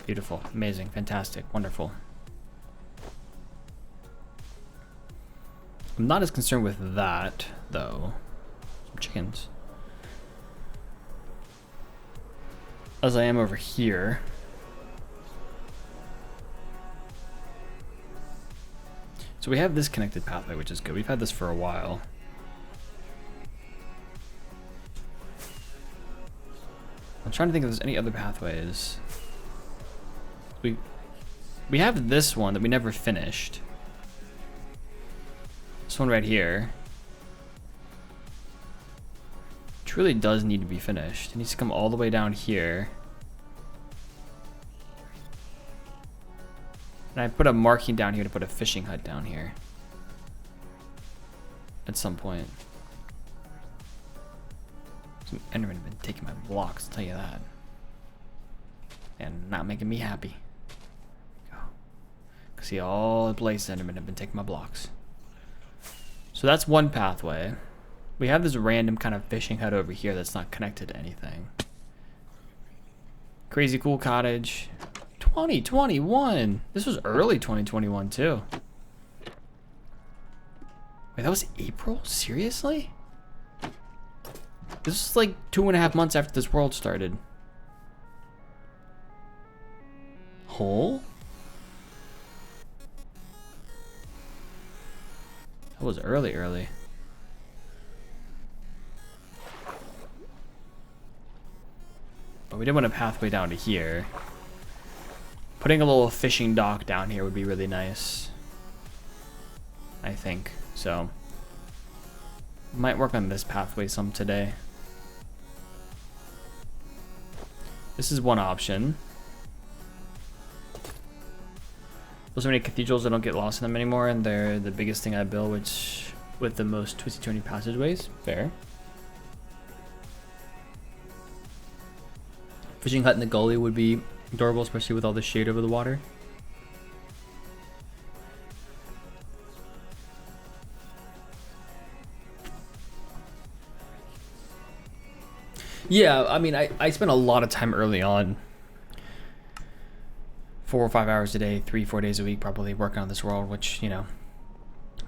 Beautiful, amazing, fantastic, wonderful. I'm not as concerned with that, though. Some chickens. As I am over here. So we have this connected pathway, which is good. We've had this for a while. I'm trying to think if there's any other pathways. We have this one that we never finished. This one right here. Which really does need to be finished. It needs to come all the way down here. And I put a marking down here to put a fishing hut down here. At some point. Some Endermen have been taking my blocks, I'll tell you that. And not making me happy. See, all the Blaze Endermen have been taking my blocks. So that's one pathway. We have this random kind of fishing hut over here that's not connected to anything. Crazy cool cottage. 2021. This was early 2021 too. Wait, that was April? Seriously? This is like 2.5 months after this world started. Hole? That was early. But we did want a pathway down to here. Putting a little fishing dock down here would be really nice. I think. So, might work on this pathway some today. This is one option. There's so many cathedrals, I don't get lost in them anymore, and they're the biggest thing I build, which with the most twisty-turny passageways. Fair. Fishing hut in the gully would be adorable, especially with all the shade over the water. Yeah, I mean, I spent a lot of time early on. 4 or 5 hours a day, 3-4 days a week, probably working on this world, which, you know,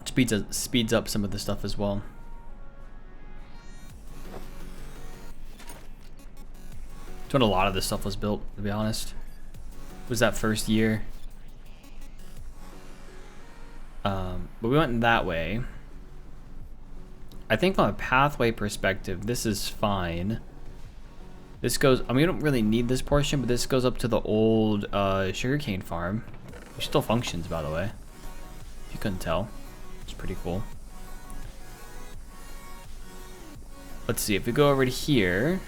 speeds up some of the stuff as well. It's when a lot of this stuff was built, to be honest. It was that first year. But we went that way. I think from a pathway perspective, this is fine. This goes, I mean, we don't really need this portion, but this goes up to the old sugarcane farm, which still functions, by the way. If you couldn't tell. It's pretty cool. Let's see, if we go over to here,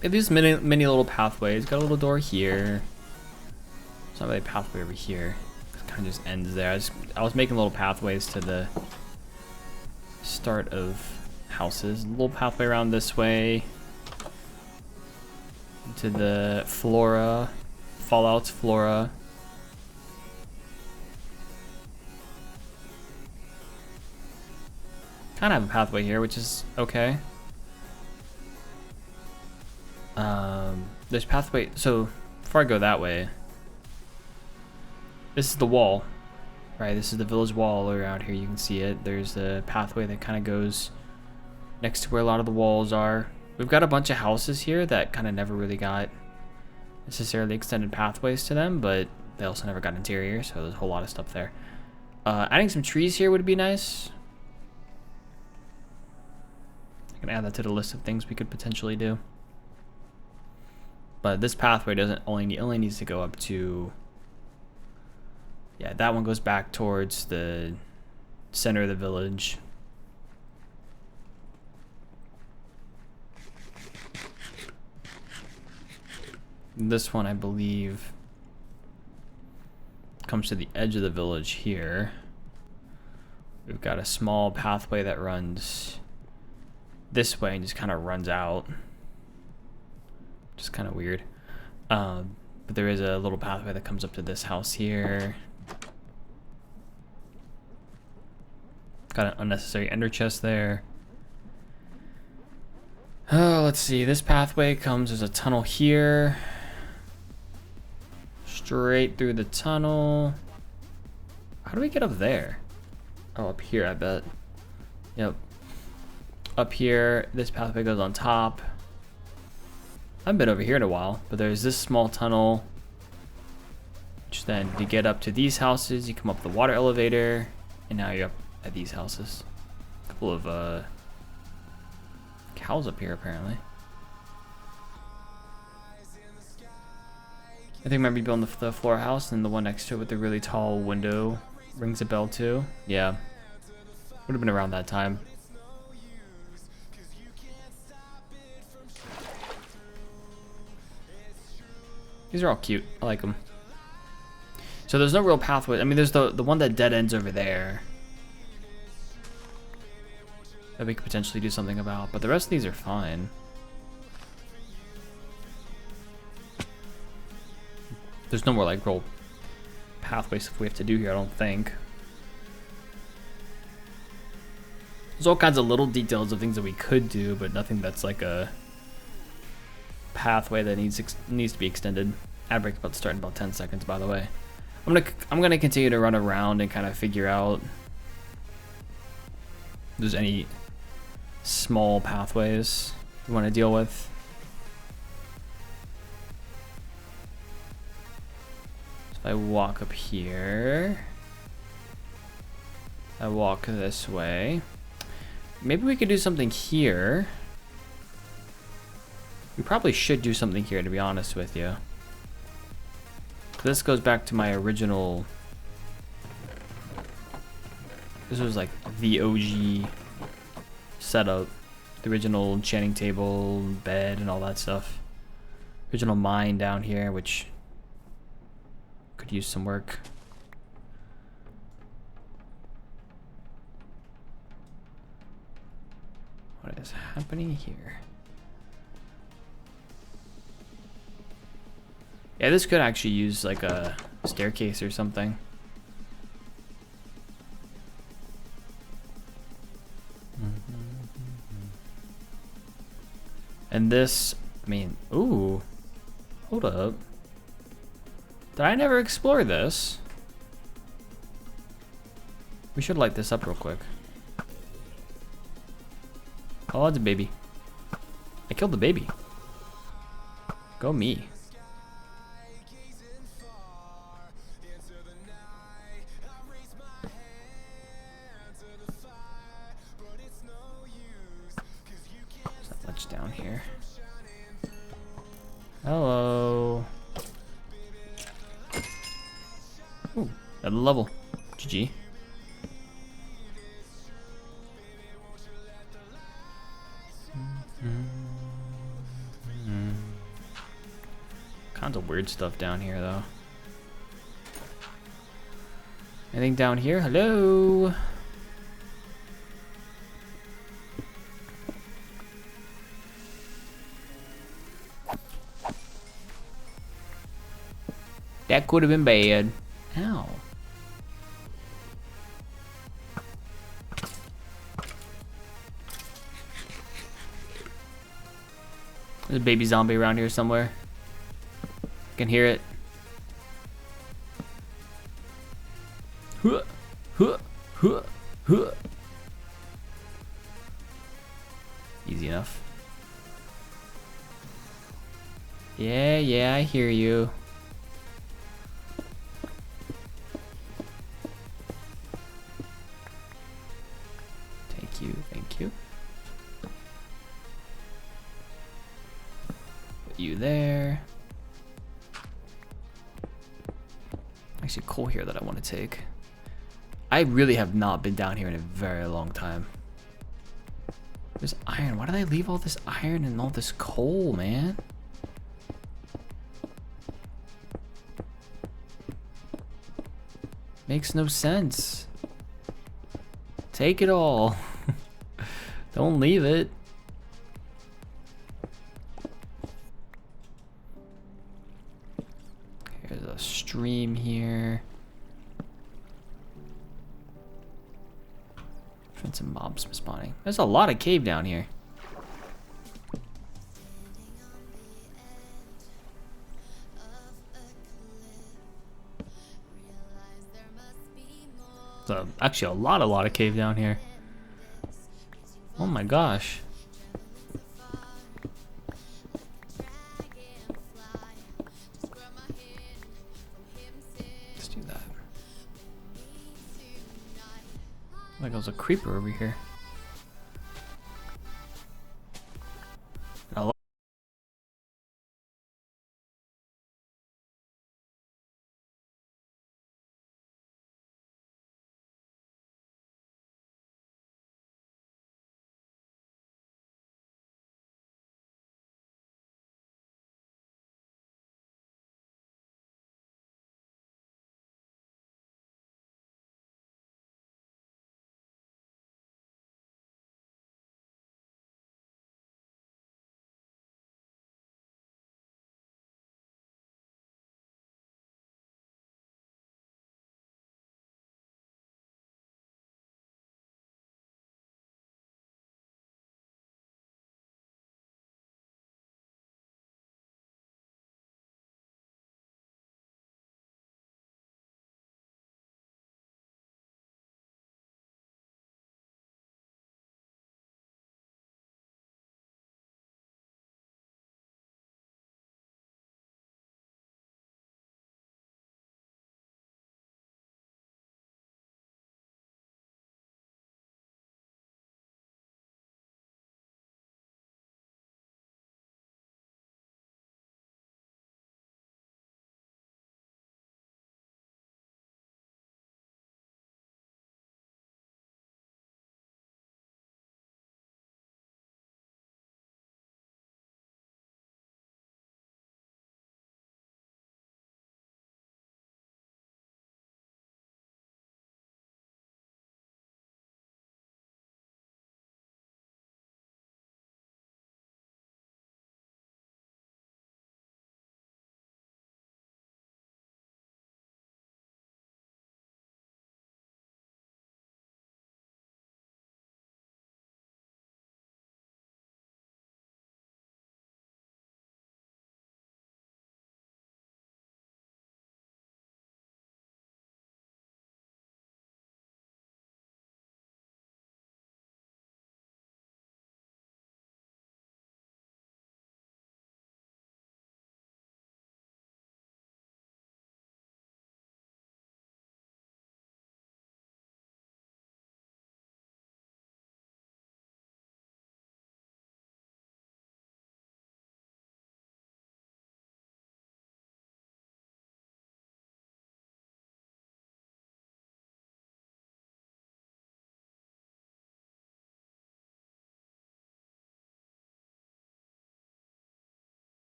we have these many little pathways. Got a little door here. It's not really a pathway over here. It kind of just ends there. I was making little pathways to the start of houses. A little pathway around this way. To the flora, Fallout's flora. Kind of have a pathway here, which is okay. There's pathway, so before I go that way, this is the wall, right? This is the village wall around here. You can see it. There's the pathway that kind of goes next to where a lot of the walls are. We've got a bunch of houses here that kind of never really got necessarily extended pathways to them, but they also never got interior, so there's a whole lot of stuff there. Adding some trees here would be nice. I can add that to the list of things we could potentially do. But this pathway only needs to go up to, yeah, that one goes back towards the center of the village. This one, I believe, comes to the edge of the village here. We've got a small pathway that runs this way and just kind of runs out. Just kind of weird. But there is a little pathway that comes up to this house here. Got an unnecessary ender chest there. Oh, let's see. This pathway comes, there's a tunnel here. Straight through the tunnel. How do we get up there? Oh, up here, I bet. Yep. Up here, this pathway goes on top. I haven't been over here in a while, but there's this small tunnel. Which then, to get up to these houses, you come up the water elevator, and now you're up at these houses. A couple of cows up here, apparently. I think I remember you building the floor house, and the one next to it with the really tall window rings a bell too. Yeah, would have been around that time. These are all cute. I like them. So there's no real pathway. I mean, there's the one that dead ends over there that we could potentially do something about, but the rest of these are fine. There's no more like real pathway stuff we have to do here, I don't think. There's all kinds of little details of things that we could do, but nothing that's like a pathway that needs to be extended. Ad break's about to start in about 10 seconds, by the way. I'm gonna continue to run around and kind of figure out if there's any small pathways you want to deal with. So if I walk up here, I walk this way. Maybe we could do something here. We probably should do something here, to be honest with you. This goes back to my original. This was like the OG setup. The original enchanting table, bed, and all that stuff. Original mine down here, which could use some work. What is happening here? Yeah, this could actually use like a staircase or something. And this, I mean, ooh, hold up. Did I never explore this? We should light this up real quick. Oh, it's a baby. I killed the baby. Go me. There's not much down here. Hello. Ooh, at a level. GG. Kinds of weird stuff down here, though. Anything down here? Hello? That could have been bad. Ow. There's a baby zombie around here somewhere. I can hear it. Huh, huh, huh, huh. Easy enough. Yeah, I hear you. Thank you. Put you there. Actually, coal here that I want to take. I really have not been down here in a very long time. There's iron. Why did I leave all this iron and all this coal, man? Makes no sense. Take it all. Don't leave it. Here's a stream here. Prevent some mobs from spawning. There's a lot of cave down here. So actually a lot of cave down here. Oh my gosh. Let's do that. Like there's a creeper over here.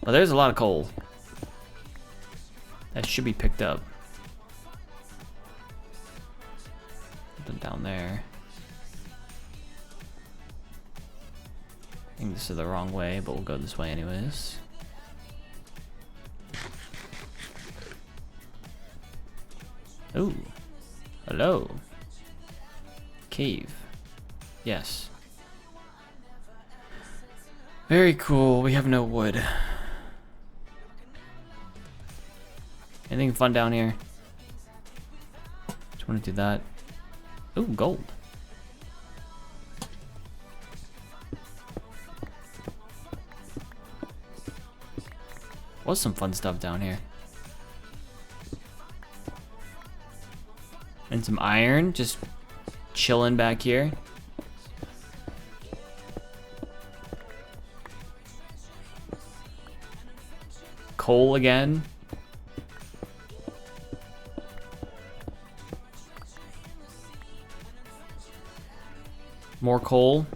Well, there's a lot of coal. That should be picked up. Something down there. I think this is the wrong way, but we'll go this way anyways. Ooh. Hello. Cave. Yes. Very cool. We have no wood. Anything fun down here? Just want to do that. Ooh, gold. Was some fun stuff down here. And some iron, just chilling back here. Coal again. More coal.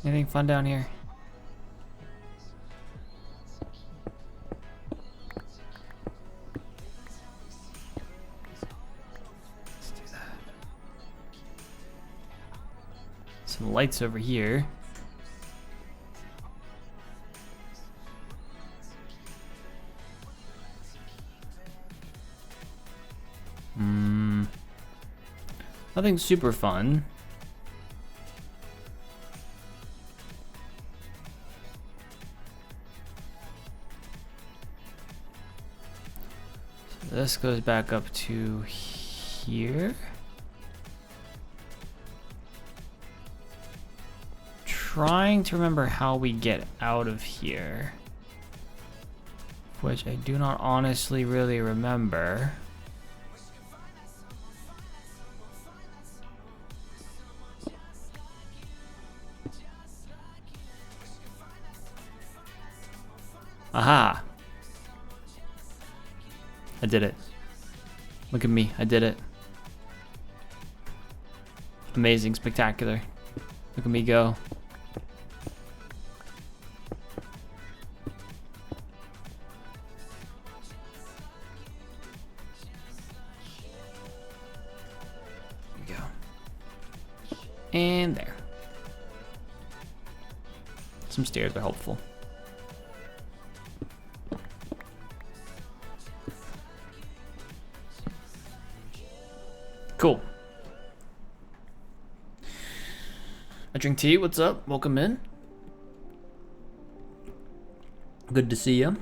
Anything fun down here? Let's do that. Some lights over here. Nothing super fun. This goes back up to here. Trying to remember how we get out of here, which I do not honestly really remember. Aha! I did it. Look at me, I did it. Amazing, spectacular. Look at me go. There we go. And there. Some stairs are helpful. Cool. I drink tea. What's up? Welcome in. Good to see you.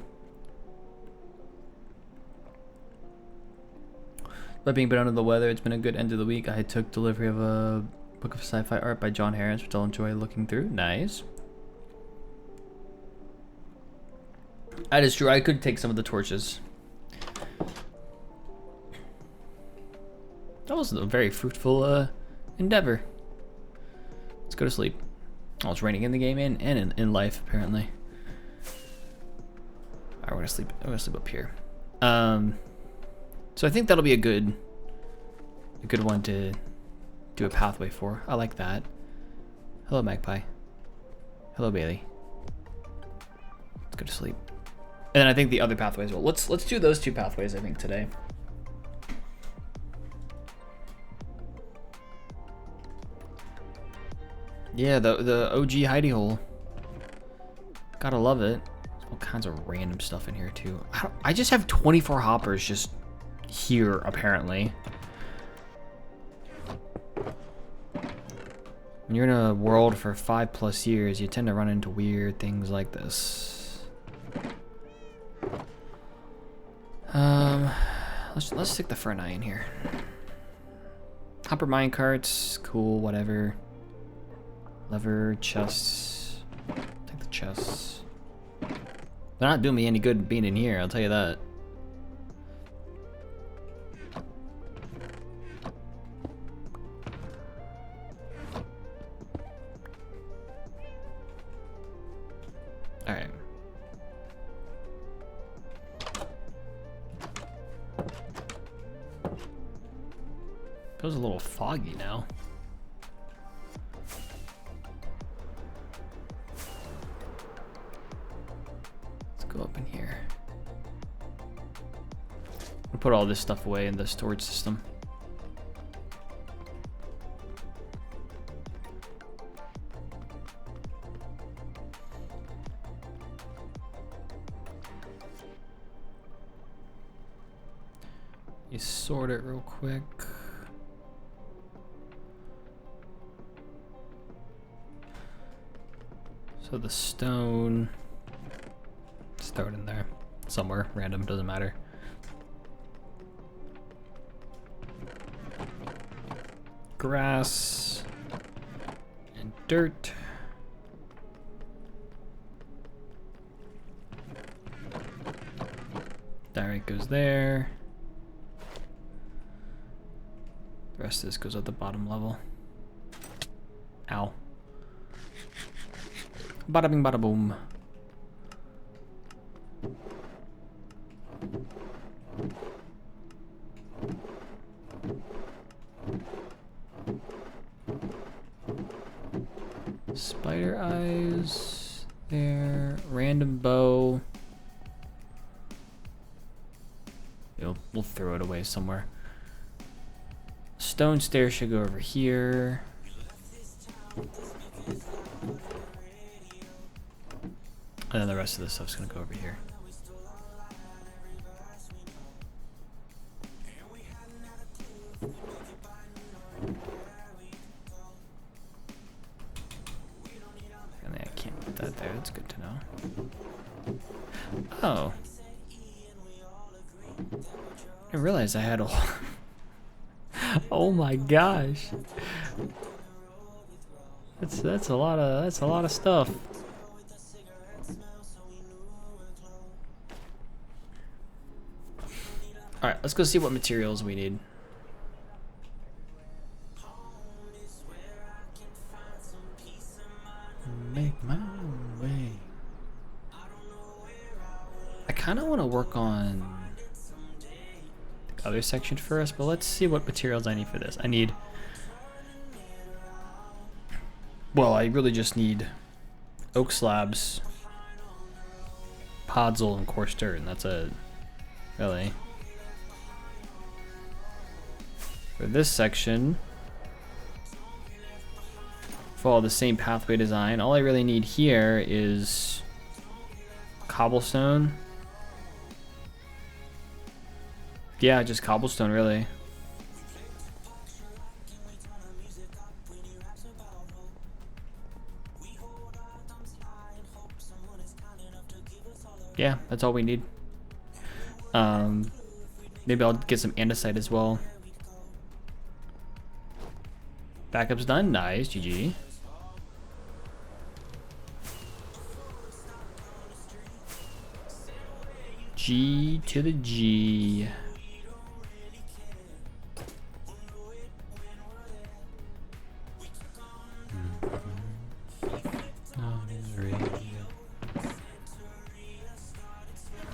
By being a bit under the weather, it's been a good end of the week. I took delivery of a book of sci-fi art by John Harris, which I'll enjoy looking through. Nice. That is true. I could take some of the torches. That was a very fruitful endeavor. Let's go to sleep. Oh, it's raining in the game and in life apparently. Alright, we're gonna sleep. I'm gonna sleep up here. So I think that'll be a good one to do a pathway for. I like that. Hello, Magpie. Hello, Bailey. Let's go to sleep. And then I think the other pathways. Well, let's do those two pathways. I think today. Yeah, the OG hidey hole. Gotta love it. There's all kinds of random stuff in here too. I just have 24 hoppers just here apparently. When you're in a world for 5+ years, you tend to run into weird things like this. Let's stick the Fernite in here. Hopper mine carts, cool, whatever. Lever, chests. Take the chests. They're not doing me any good being in here, I'll tell you that. Feels a little foggy now. Let's go up in here. I'll put all this stuff away in the storage system. You sort it real quick. So the stone, let's throw it in there somewhere, random, doesn't matter. Grass and dirt. Direct goes there. The rest of this goes at the bottom level. Ow. Bada bing, bada boom. Spider eyes there. Random bow. We'll throw it away somewhere. Stone stairs should go over here. And then the rest of the stuff's gonna go over here. And I can't put that there, that's good to know. Oh. I realized I had a oh my gosh. That's a lot of stuff. All right, let's go see what materials we need. Make my way. I kind of want to work on the other section first, but let's see what materials I need for this. Well, I really just need oak slabs, podzol, and coarse dirt, and that's it, really. For this section, follow the same pathway design. All I really need here is cobblestone. Yeah, just cobblestone, really. Yeah, that's all we need. Maybe I'll get some andesite as well. Backup's done. Nice, GG. G to the G.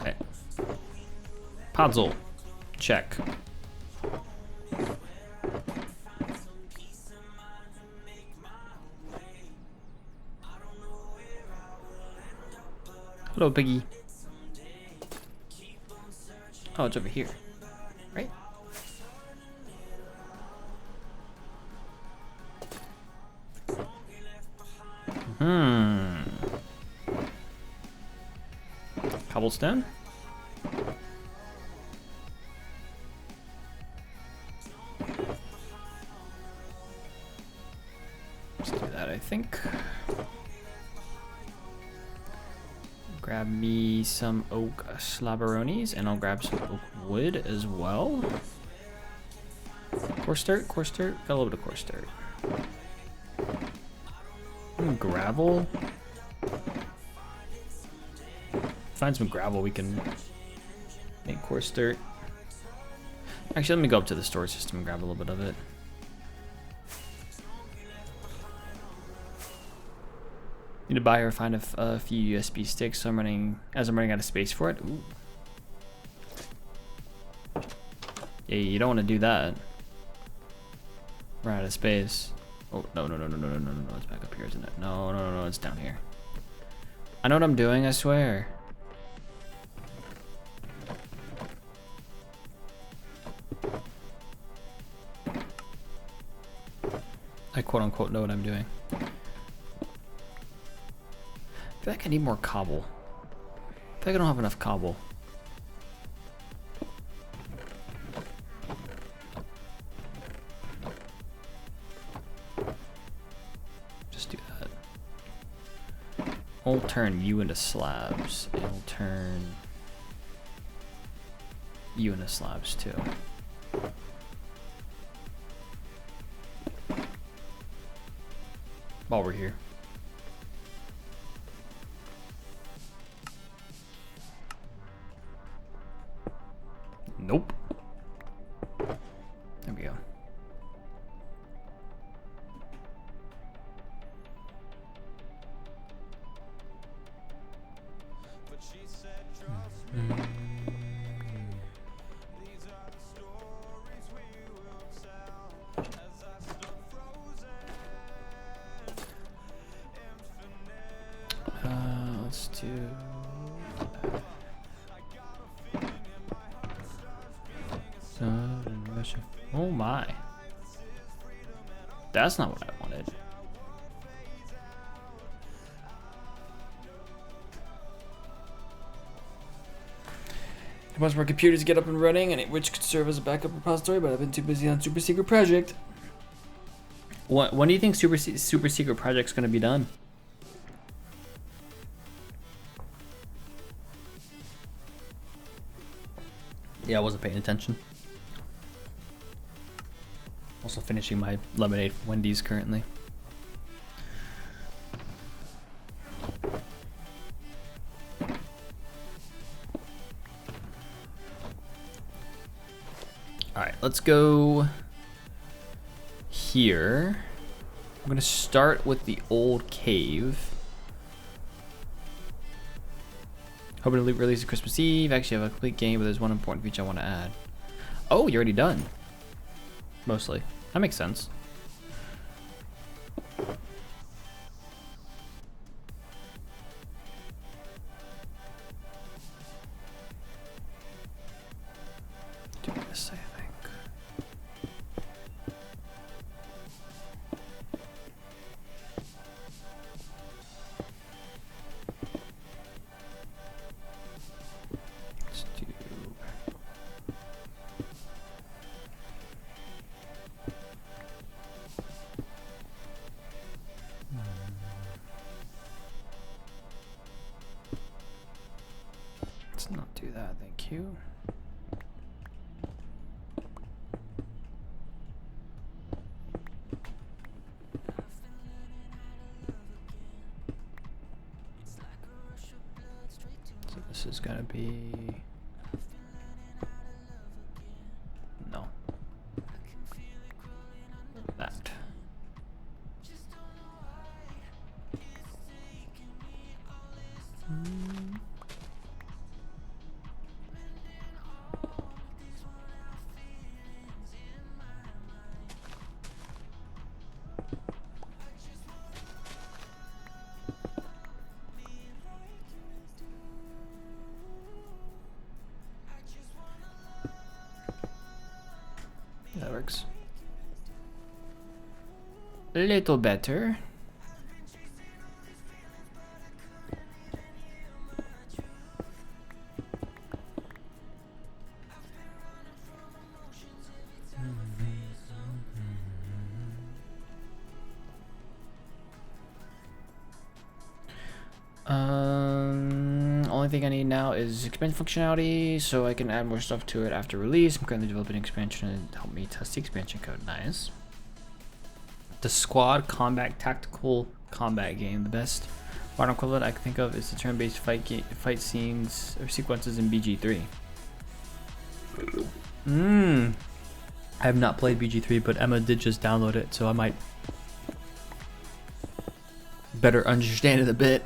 Okay. Podzol. Check. Hello, Piggy. Oh, it's over here, right? Cobblestone. Let's do that, I think. Grab me some oak slabberonis, and I'll grab some oak wood as well. Coarse dirt, got a little bit of coarse dirt. Gravel. Find some gravel, we can make coarse dirt. Actually, let me go up to the storage system and grab a little bit of it. Need to buy or find a few USB sticks, so I'm running out of space for it. Ooh. Yeah, you don't want to do that. We're out of space. Oh, no, no, no, no, no, no, no, no, it's back up here, isn't it? No, no, no, no, it's down here. I know what I'm doing, I swear. I quote unquote know what I'm doing. I feel like I need more cobble. I feel like I don't have enough cobble. Just do that. I'll turn you into slabs, and I'll turn you into slabs too. While we're here. Nope. There we go. Let's do that. Oh my. That's not what I wanted. Once more computers get up and running, and which could serve as a backup repository, but I've been too busy on Super Secret Project. When do you think Super Secret Project's gonna be done? Yeah, I wasn't paying attention. Also finishing my lemonade from Wendy's currently. Alright, let's go here. I'm gonna start with the old cave. Hoping to release it Christmas Eve. Actually, I have a complete game, but there's one important feature I want to add. Oh, you're already done. Mostly. That makes sense. Do this, I think. Let's do. Let's not do that, thank you. So this is gonna be no that. That works. A little better. Only thing I need now is expansion functionality, so I can add more stuff to it after release. I'm currently developing expansion to help me test the expansion code. Nice. The squad combat tactical combat game, the best modern equivalent I can think of is the turn-based fight scenes or sequences in BG3. I have not played BG3, but Emma did just download it, so I might better understand it a bit.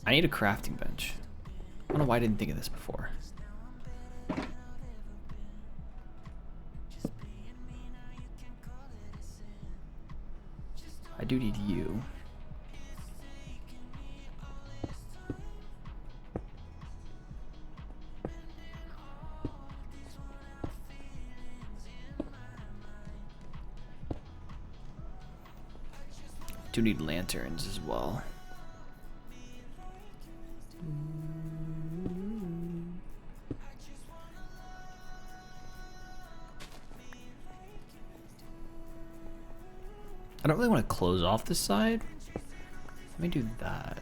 I need a crafting bench. I don't know why I didn't think of this before. I do need you. Do need lanterns as well. I don't really want to close off this side. Let me do that.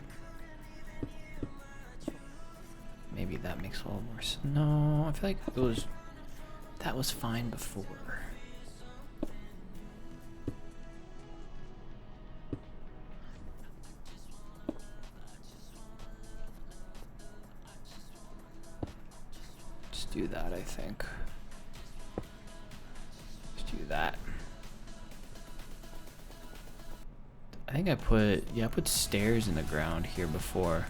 Maybe that makes a little more sense. No, I feel like that was fine before. Just do that, I think. Just do that. I think I put stairs in the ground here before.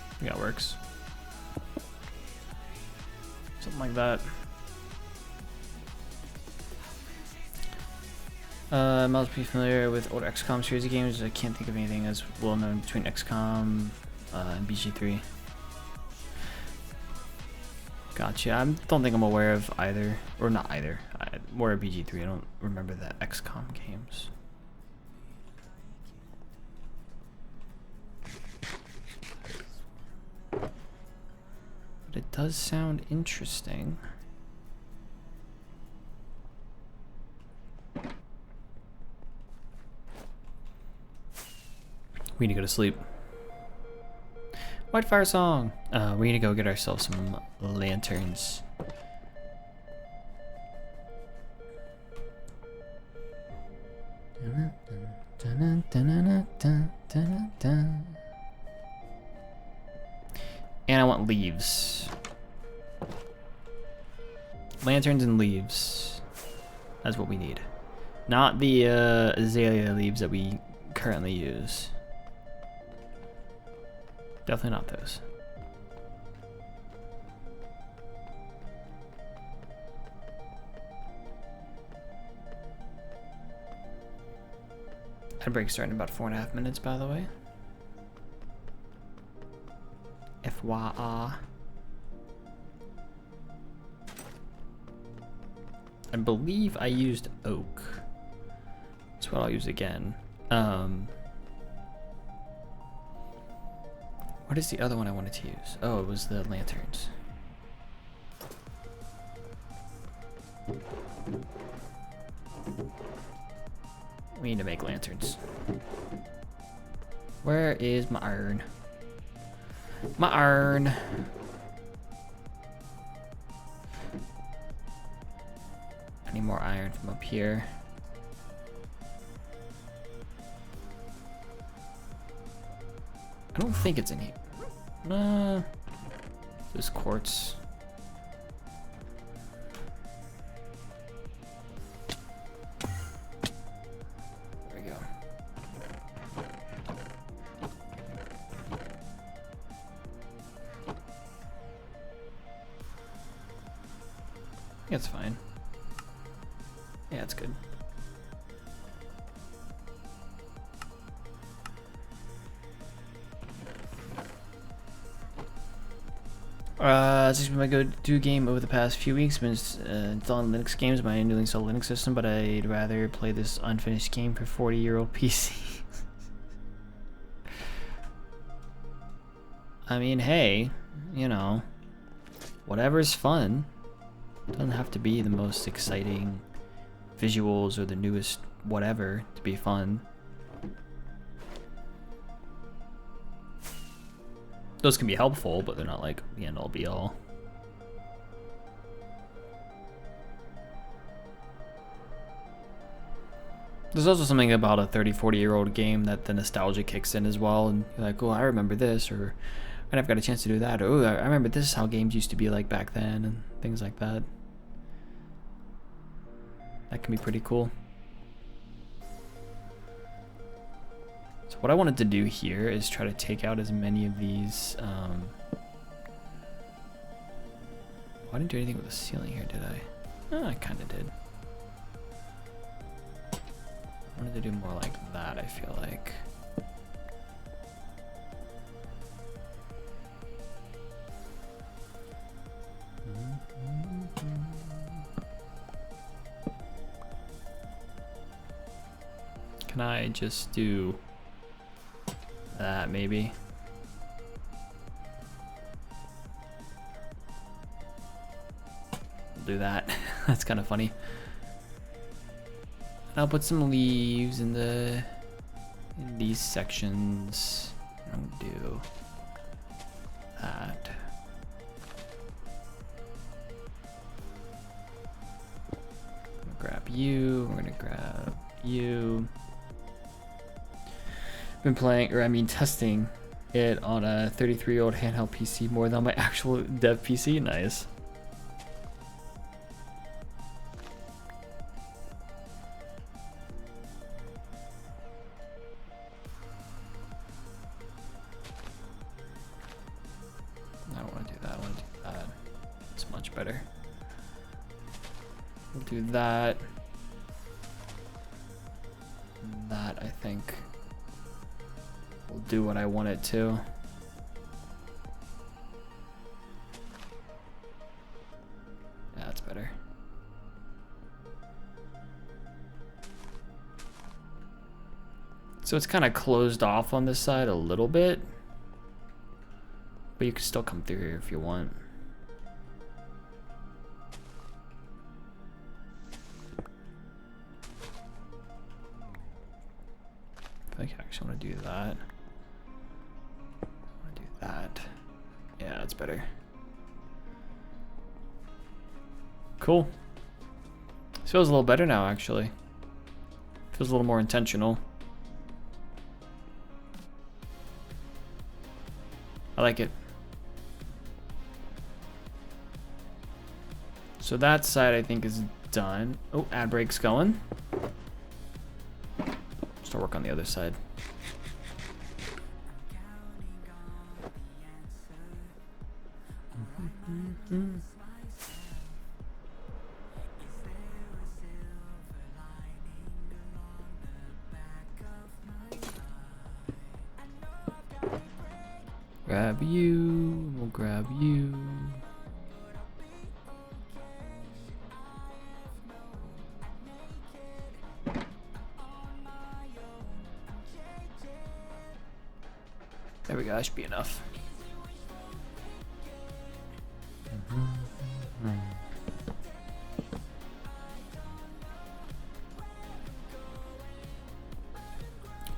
I think that works. Something like that. Must be familiar with old XCOM series of games. I can't think of anything as well known between XCOM and BG3. Gotcha. I don't think I'm aware of either, or not either. More of BG3. I don't remember the XCOM games. But it does sound interesting. We need to go to sleep. Whitefire song. We need to go get ourselves some lanterns. And I want leaves. Lanterns and leaves. That's what we need. Not the azalea leaves that we currently use. Definitely not those. Ad break starting in about 4.5 minutes, by the way. FYI. I believe I used oak. That's what I'll use again. What is the other one I wanted to use? Oh, it was the lanterns. We need to make lanterns. Where is my iron? My iron. I need more iron from up here. I don't think it's in here. There's quartz. There we go. It's fine. Yeah, it's good. This has been my go-to game over the past few weeks. Been installing Linux games, my newly installed Linux system, but I'd rather play this unfinished game for 40-year-old PC. I mean, hey, you know, whatever's fun. Doesn't have to be the most exciting visuals or the newest whatever to be fun. Those can be helpful, but they're not like the end all be all. There's also something about a 30, 40-year-old game that the nostalgia kicks in as well, and you're like, oh, I remember this, or I never got a chance to do that, or oh, I remember this is how games used to be like back then, and things like that. That can be pretty cool. So what I wanted to do here is try to take out as many of these. I didn't do anything with the ceiling here, did I? Oh, I kind of did. I wanted to do more like that, I feel like. Can I just do that maybe? I'll do that. That's kind of funny. I'll put some leaves in these sections. I'll do that. I'm gonna grab you. We're gonna grab you. Been playing, or I mean testing it on a 33-year-old handheld PC more than my actual dev PC. Nice. I don't want to do that. I want to do that. It's much better. We'll do that. That, I think, will do what I want it to. Yeah, that's better. So it's kind of closed off on this side a little bit, but you can still come through here if you want. I think I actually want to do that. I want to do that. Yeah, that's better. Cool. This feels a little better now, actually. Feels a little more intentional. I like it. So that side I think is done. Oh, ad break's going. Start work on the other side. Grab you, we'll grab you. There we go, that should be enough.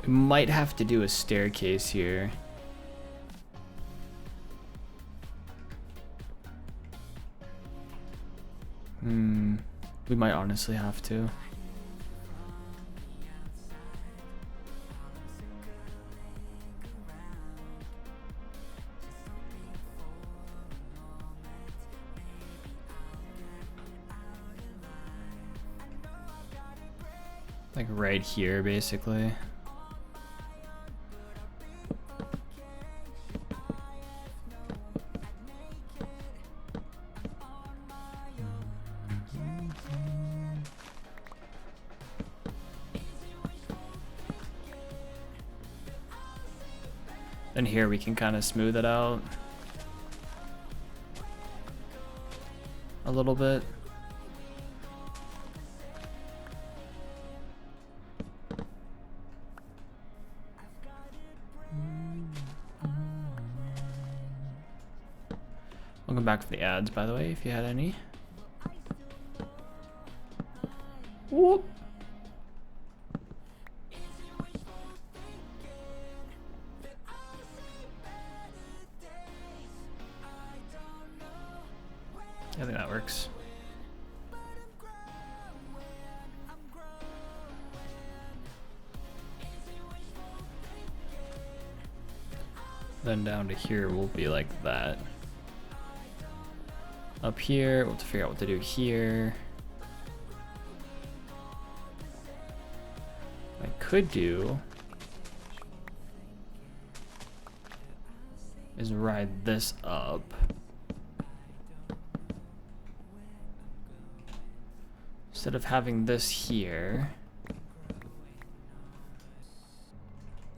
We might have to do a staircase here. We might honestly have to. Like right here, basically. Then here we can kind of smooth it out a little bit. Welcome back for the ads, by the way, if you had any. Whoop. I think that works. Then down to here will be like that. Up here, we'll have to figure out what to do here. What I could do is ride this up. Instead of having this here,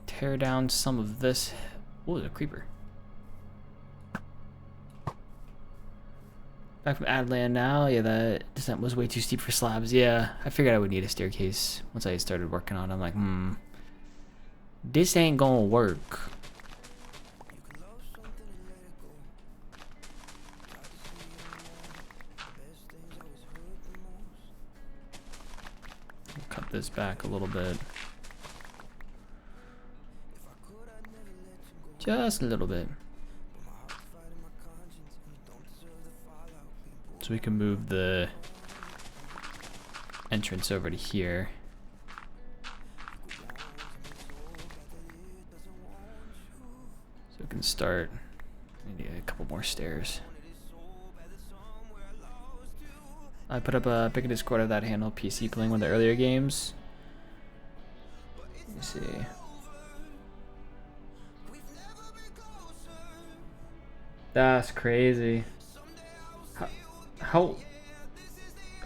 tear down some of this. Oh, there's a creeper. Back from Adland now. Yeah, that descent was way too steep for slabs. Yeah, I figured I would need a staircase once I started working on it. I'm like, this ain't gonna work. Cut this back a little bit. Just a little bit. So we can move the entrance over to here. So we can start. We need a couple more stairs. I put up a pic in Discord of that handheld PC playing one of the earlier games. Let me see. That's crazy. How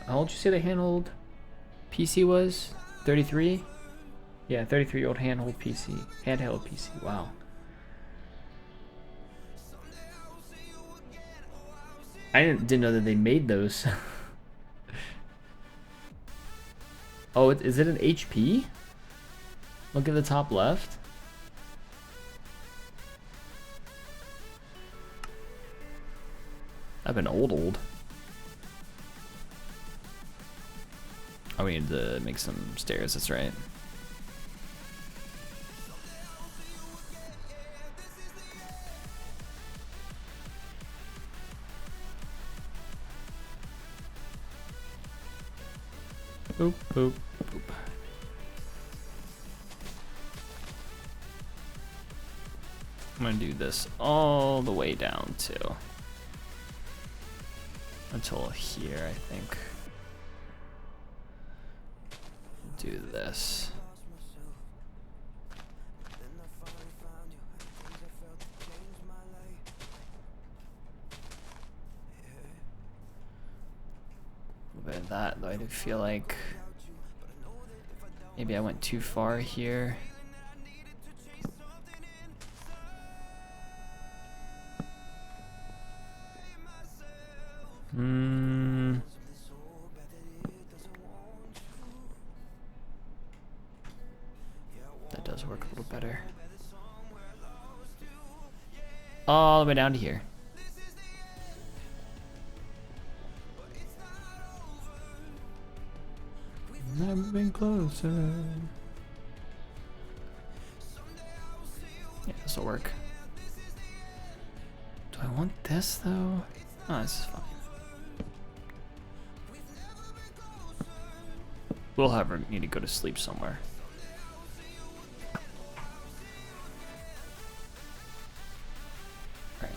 old did you say the handheld PC was? 33? Yeah, 33-year-old handheld PC. Handheld PC. Wow. I didn't know that they made those. Oh, is it an HP? Look at the top left. I've been old. Oh, we need to make some stairs, that's right. Boop, boop, boop. I'm gonna do this all the way down to until here, I think. Do this. A little bit of that, though. I do feel like maybe I went too far here. That does work a little better. All the way down to here. Never been closer. Yeah, this will work. Do I want this though? Oh, this is fine. We'll however need to go to sleep somewhere. Right.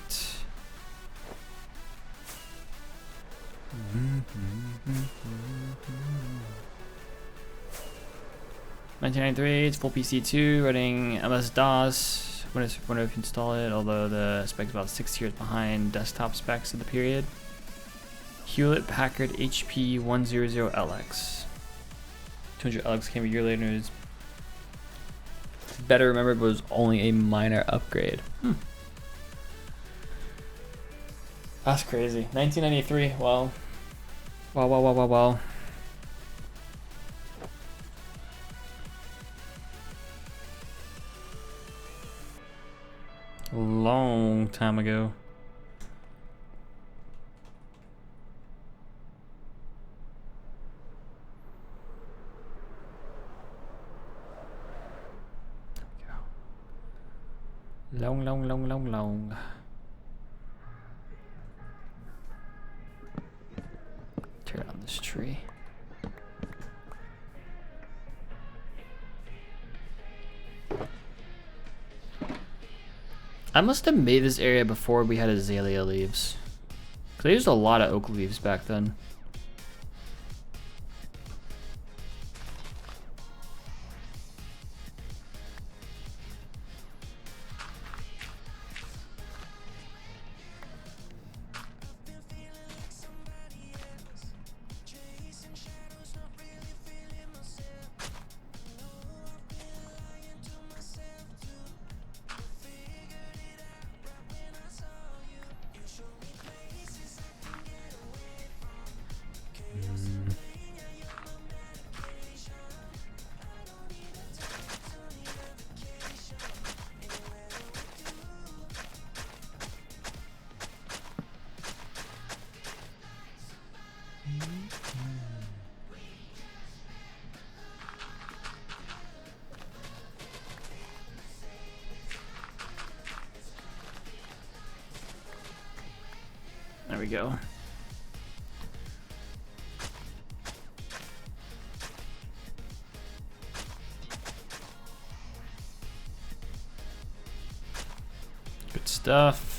1993, it's full PC2, running MS-DOS. When I install it, although the spec's about 6 years behind desktop specs of the period. Hewlett Packard HP 100LX. 200LX came a year later and is better remembered, but was only a minor upgrade. That's crazy. 1993, wow. Wow. Long time ago. Long. Tear down this tree. I must have made this area before we had azalea leaves. Because I used a lot of oak leaves back then. There we go. Good stuff.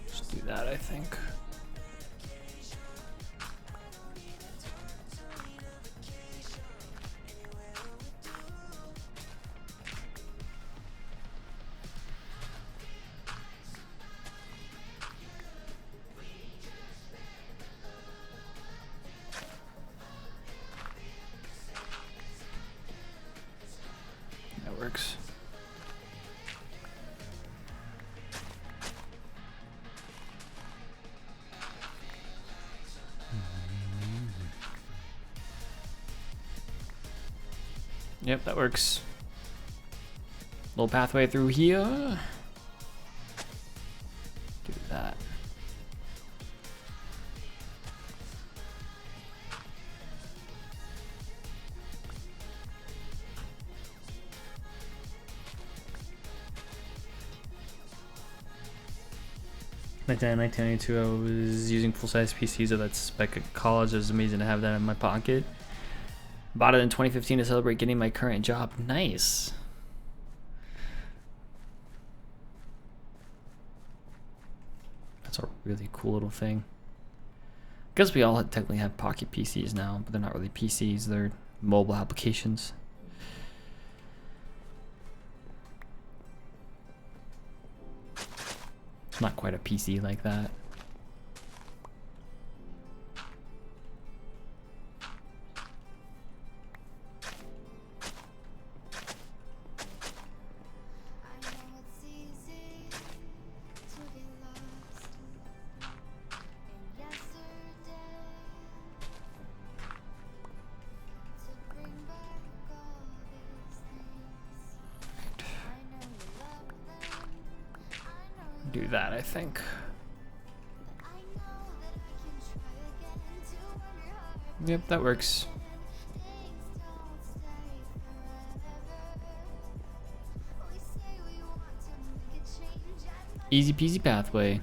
Just do that, I think. That works. Yep, that works. Little pathway through here. Do that. Back then in 1992, I was using full-size PCs, so that's back at college. It was amazing to have that in my pocket. Bought it in 2015 to celebrate getting my current job. Nice. That's a really cool little thing. I guess we all technically have pocket PCs now, but they're not really PCs. They're mobile applications. It's not quite a PC like that. Do that, I think. Yep, that works. Easy peasy pathway.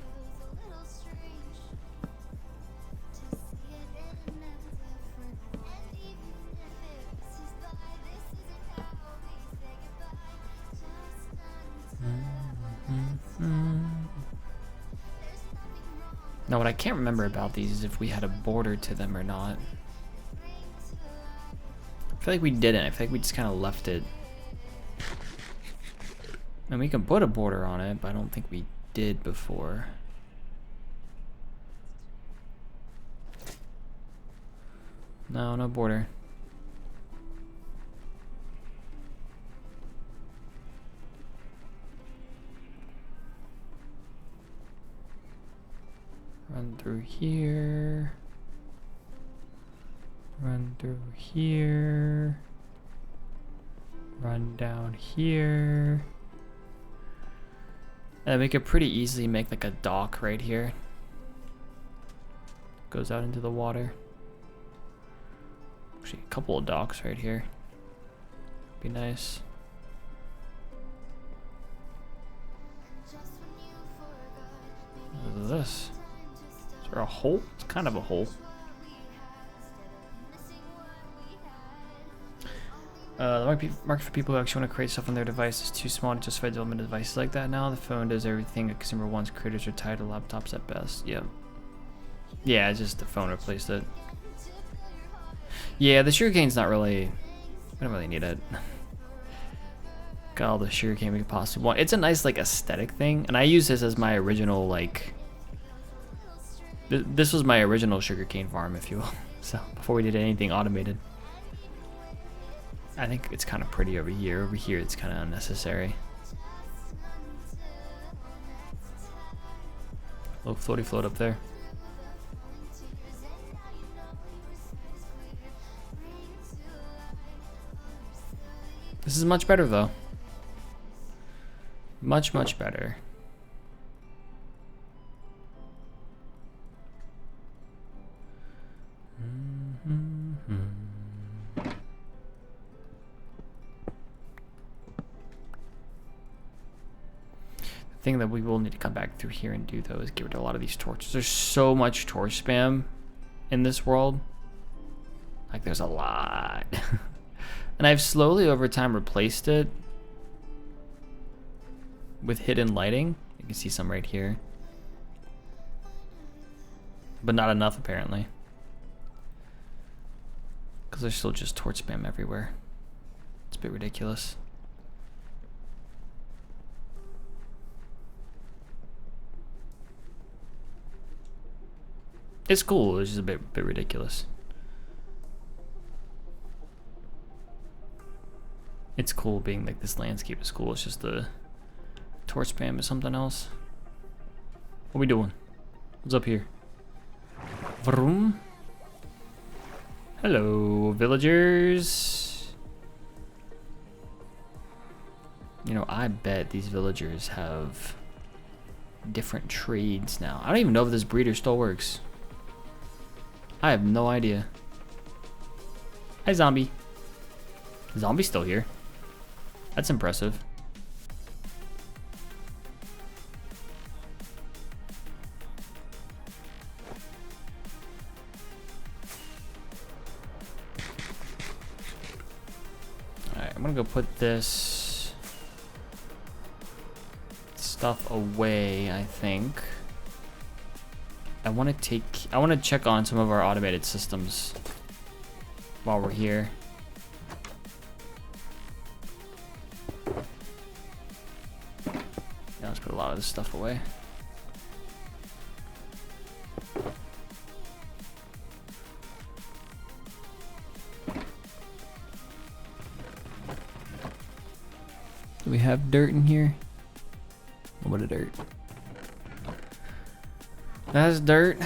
Now, what I can't remember about these is if we had a border to them or not. I feel like we didn't. I feel like we just kind of left it. And we can put a border on it, but I don't think we did before. No, no border. Run through here. Run through here. Run down here. And we could pretty easily make like a dock right here. Goes out into the water. Actually, a couple of docks right here. Be nice. What is this? Is there a hole? It's kind of a hole. The market for people who actually want to create stuff on their device is too small to justify development of devices like that now. The phone does everything a consumer wants. Creators are tied to laptops at best. Yep. Yeah, it's just the phone replaced it. Yeah, the sugarcane's not really... I don't really need it. Got all the sugarcane we could possibly want. It's a nice, like, aesthetic thing. And I use this as my original, like... This was my original sugarcane farm, if you will. So, before we did anything automated. I think it's kind of pretty over here. Over here, it's kind of unnecessary. Little floaty float up there. This is much better, though. Much, much better. The thing that we will need to come back through here and do, though, is get rid of a lot of these torches. There's so much torch spam in this world. Like, there's a lot. And I've slowly, over time, replaced it with hidden lighting. You can see some right here. But not enough, apparently. Because there's still just torch spam everywhere. It's a bit ridiculous. It's cool, it's just a bit ridiculous. It's cool being like this landscape is cool. It's just the torch spam is something else. What we doing? What's up here? Vroom. Hello, villagers. You know, I bet these villagers have different trades now. I don't even know if this breeder still works. I have no idea. Hi, zombie. Zombie's still here. That's impressive. Alright, I'm gonna go put this stuff away, I think. I want to check on some of our automated systems while we're here. Yeah, let's put a lot of this stuff away. Do we have dirt in here? A little bit of dirt. That's dirt.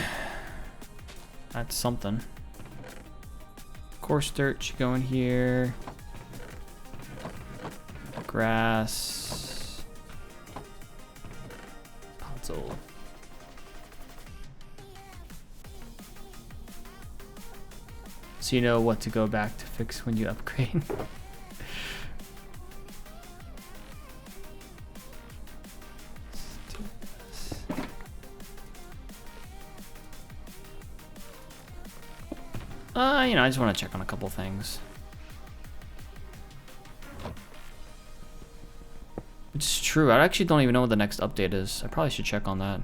That's something. Coarse dirt should go in here. Grass. Console. So you know what to go back to fix when you upgrade. You know, I just want to check on a couple things. It's true. I actually don't even know what the next update is. I probably should check on that.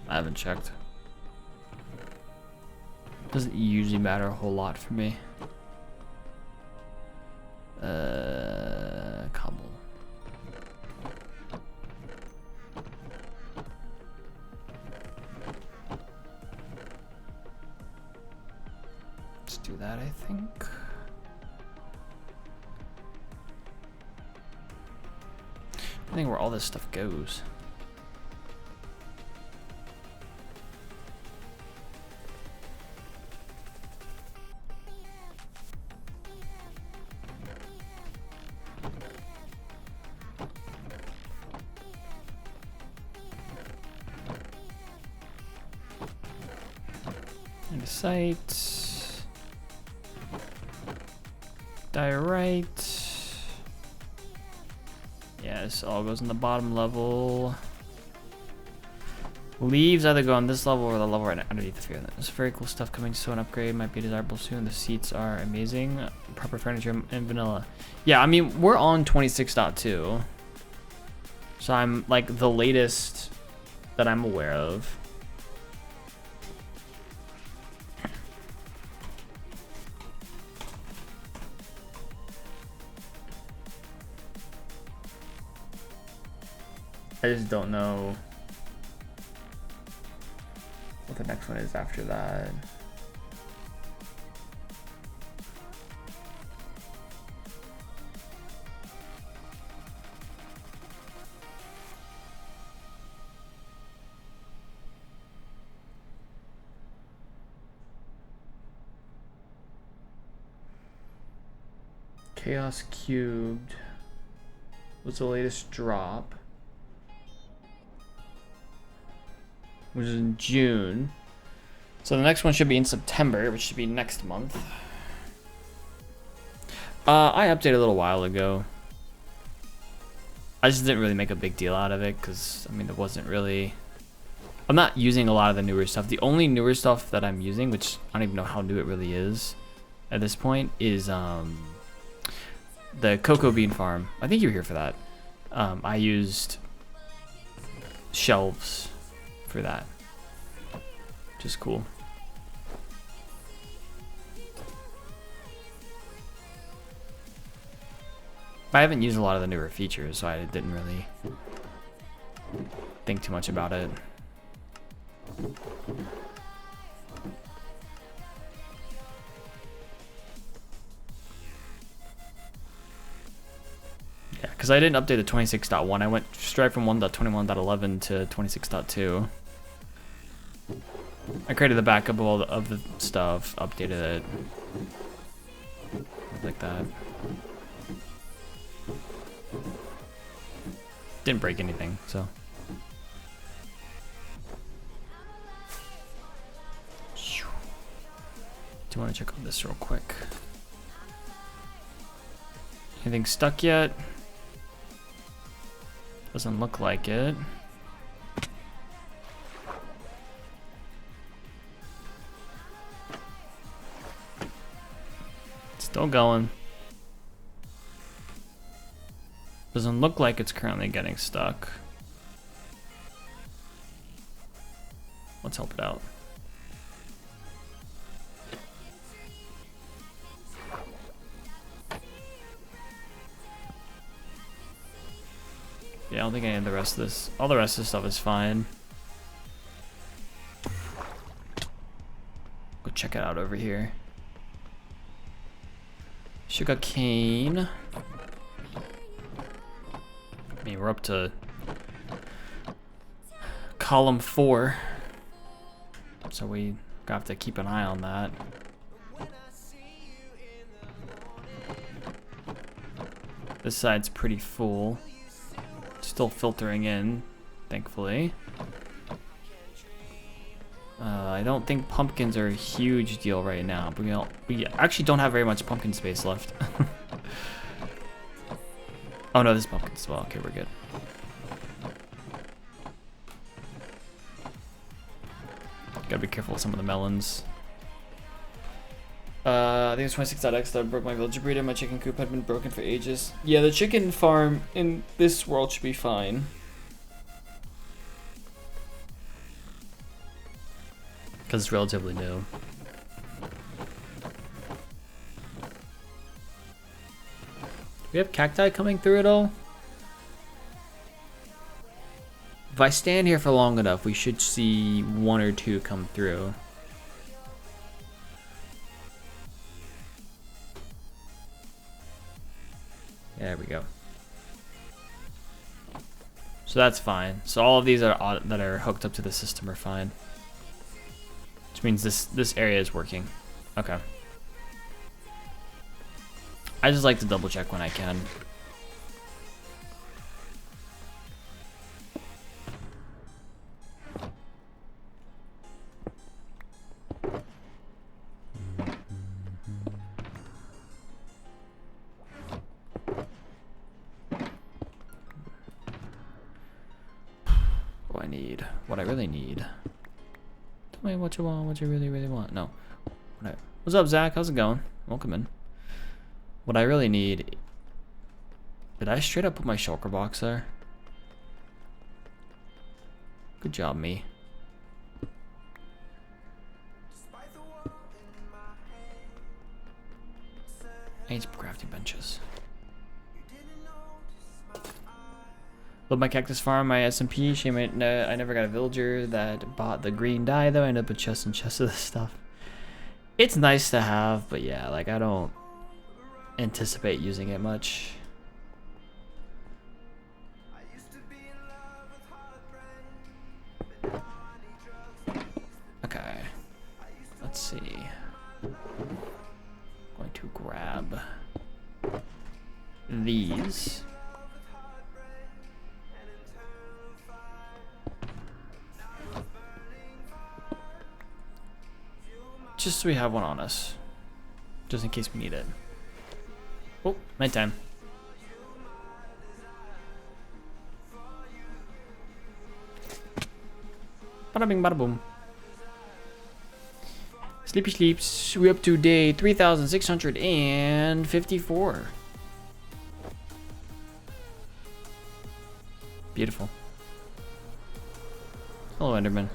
I haven't checked. Doesn't usually matter a whole lot for me. Cobble. Let's do that, I think. I think where all this stuff goes. And a site. Diorite. Yeah, this all goes in the bottom level. Leaves either go on this level or the level right underneath the sphere. There's very cool stuff coming, so an upgrade might be desirable soon. The seats are amazing. Proper furniture and vanilla. Yeah, I mean, we're on 26.2. So I'm like the latest that I'm aware of. I just don't know what the next one is after that. Chaos Cubed was the latest drop, which is in June. So the next one should be in September, which should be next month. I updated a little while ago. I just didn't really make a big deal out of it because, I mean, it wasn't really... I'm not using a lot of the newer stuff. The only newer stuff that I'm using, which I don't even know how new it really is at this point, is the cocoa bean farm. I think you were here for that. I used shelves for that, which is cool. But I haven't used a lot of the newer features, so I didn't really think too much about it. Yeah, because I didn't update the 26.1. I went straight from 1.21.11 to 26.2. I created the backup of all of the stuff, updated it, like that. Didn't break anything, so. Do you want to check on this real quick? Anything stuck yet? Doesn't look like it. Still going. Doesn't look like it's currently getting stuck. Let's help it out. Yeah, I don't think any of the rest of this, all the rest of the stuff is fine. Go check it out over here. Sugar cane. I mean, we're up to column 4, so we have to keep an eye on that. This side's pretty full. Still filtering in, thankfully. I don't think pumpkins are a huge deal right now, but we actually don't have very much pumpkin space left. Oh no, this pumpkin as well. Okay, we're good. Gotta be careful with some of the melons. I think it's 26.x that broke my village breeder. My chicken coop had been broken for ages. Yeah, the chicken farm in this world should be fine. Because it's relatively new. We have cacti coming through at all? If I stand here for long enough, we should see 1 or 2 come through. There we go. So that's fine. So all of these that are hooked up to the system are fine. Which means this area is working. Okay. I just like to double check when I can. need. What I really need. Tell me what you want, what you really, really want. No. What's up, Zach? How's it going? Welcome in. What I really need... Did I straight up put my shulker box there? Good job, me. I need some crafting benches. Love my cactus farm, my SMP. Shame I never got a villager that bought the green dye though. I ended up with chests and chests of this stuff. It's nice to have, but yeah, like I don't anticipate using it much. Okay, let's see. Going to grab these. Just so we have one on us. Just in case we need it. Oh, nighttime. Bada bing, bada boom. Sleepy sleeps. We're up to day 3,654. Beautiful. Hello, Enderman.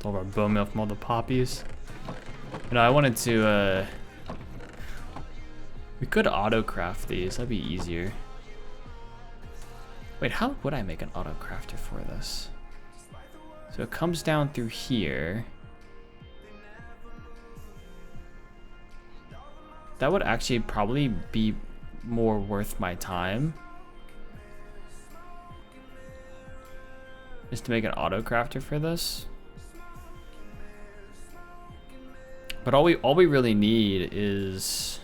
All of our bone meal from all the poppies. You know, I wanted to, we could auto craft these, that'd be easier. Wait, how would I make an auto crafter for this? So it comes down through here. That would actually probably be more worth my time. Just to make an auto crafter for this. But all we really need is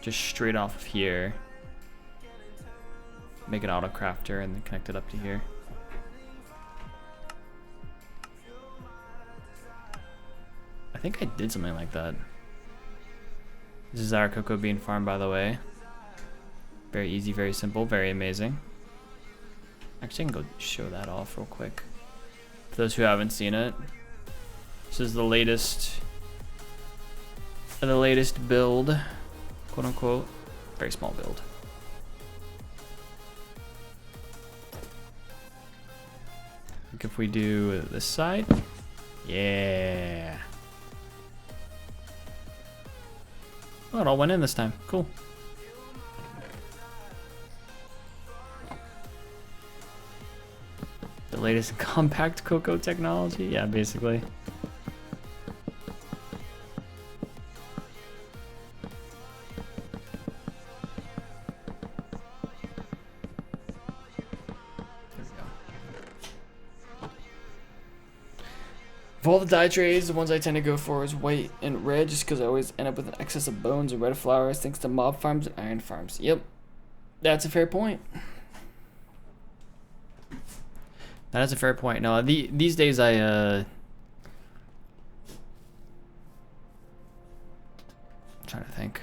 just straight off of here. Make an auto crafter and then connect it up to here. I think I did something like that. This is our cocoa bean farm, by the way. Very easy, very simple, very amazing. Actually, I can go show that off real quick. For those who haven't seen it. This is the latest build, quote unquote. Very small build. Like if we do this side, yeah. Oh, it all went in this time. Cool. The latest compact cocoa technology, yeah, basically. Of all the dye trays, the ones I tend to go for is white and red, just because I always end up with an excess of bones and red flowers thanks to mob farms and iron farms. Yep, that's a fair point. That is a fair point. No, these days I'm trying to think.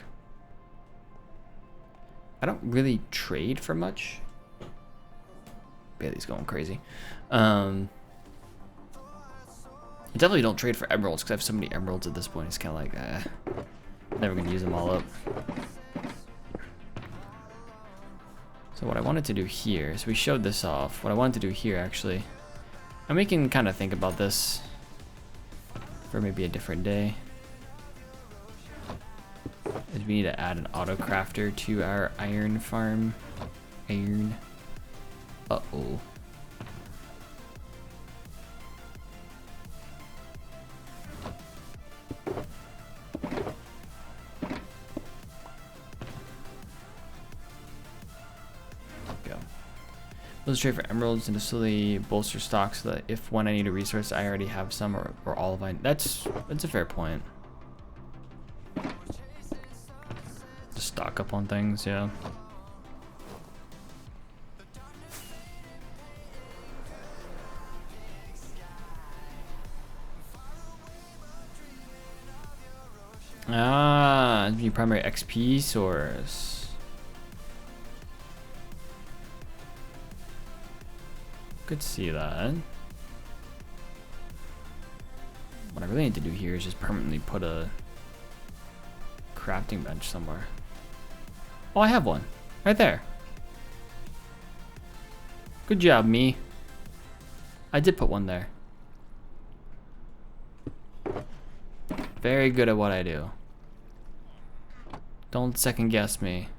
I don't really trade for much. Bailey's going crazy. I definitely don't trade for emeralds because I have so many emeralds at this point. It's kind of like, never gonna use them all up. So what I wanted to do here, so we showed this off. What I wanted to do here actually, and we can kind of think about this for maybe a different day, is we need to add an auto crafter to our iron farm. Iron. Uh-oh. Let's trade for emeralds and to slowly bolster stock so that if when I need a resource, I already have some or all of mine. That's a fair point. Just stock up on things, yeah. Ah, your primary XP source. Could see that. What I really need to do here is just permanently put a crafting bench somewhere. Oh, I have one. Right there. Good job, me. I did put one there. Very good at what I do. Don't second guess me.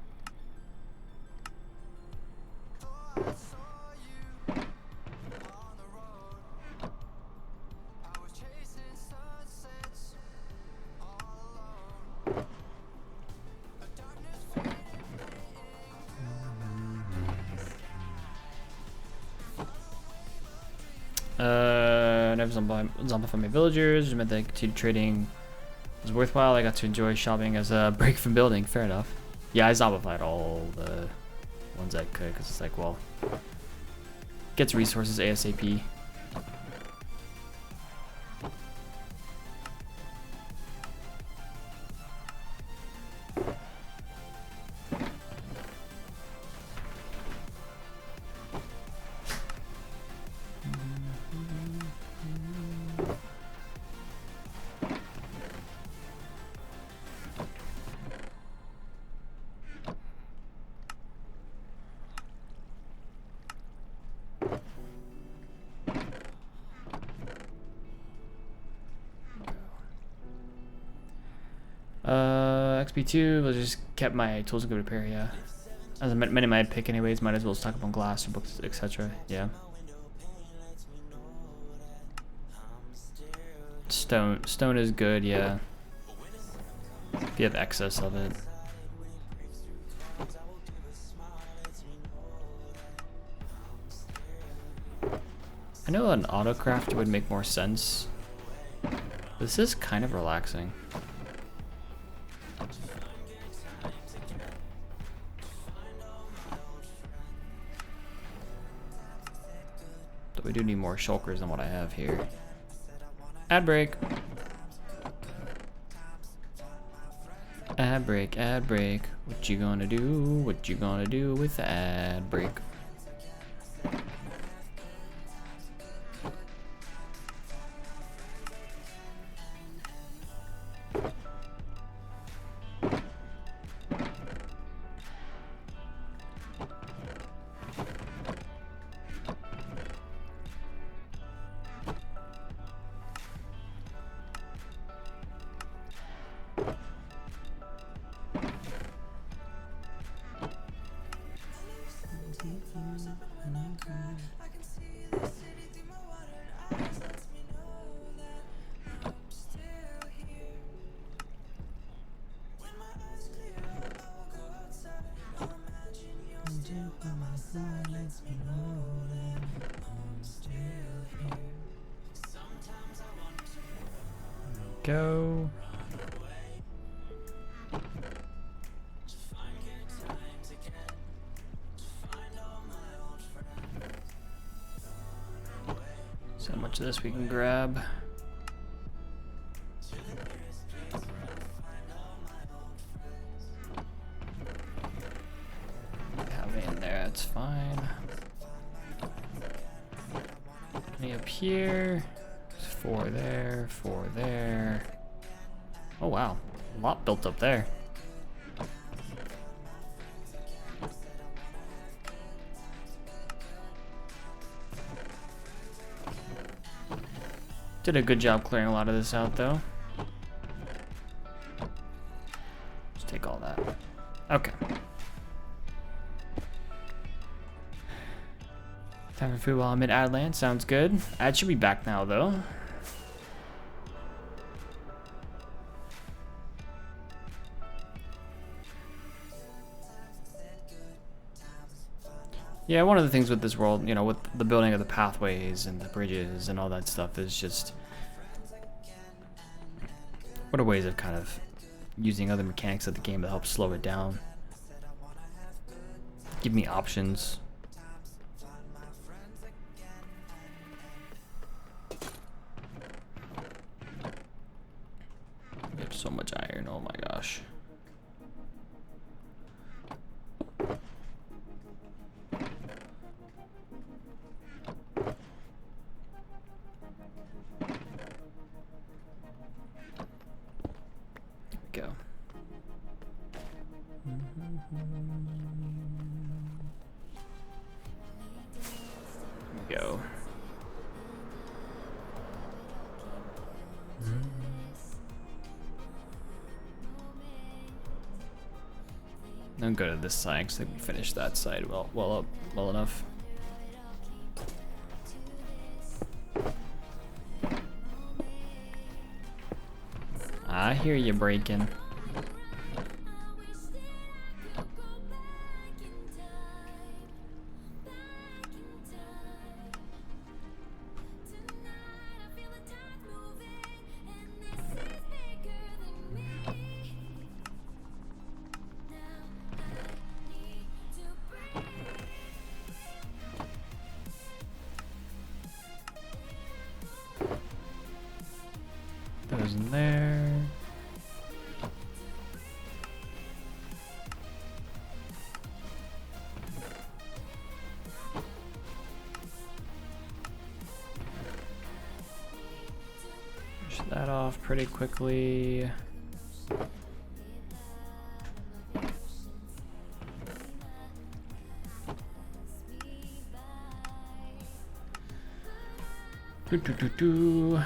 Never zombify my villagers. It meant that continued trading was worthwhile. I got to enjoy shopping as a break from building. Fair enough. Yeah, I zombified all the ones I could because it's like, well, gets resources ASAP. XP2, I just kept my tools in good repair, yeah. As many might pick anyways, might as well stock up on glass or books, etc. Yeah. Stone is good, yeah. If you have excess of it. I know an autocraft would make more sense. This is kind of relaxing. But we do need more shulkers than what I have here. Ad break. Ad break, ad break. What you gonna do? What you gonna do with the ad break? Go. So much of this we can grab. Have it in there, that's fine. Any up here? 4 there, 4 there. Oh wow, a lot built up there. Did a good job clearing a lot of this out though. Just take all that. Okay. Time for food while I'm in Adland, sounds good. Ad should be back now though. Yeah, one of the things with this world, you know, with the building of the pathways and the bridges and all that stuff is just what are ways of kind of using other mechanics of the game to help slow it down. Give me options. Yeah, So much iron, oh my gosh. Go. Go. I'll go to this side because I think we finished that side well enough. I hear you breaking. Those in there. Finish that off pretty quickly. Do.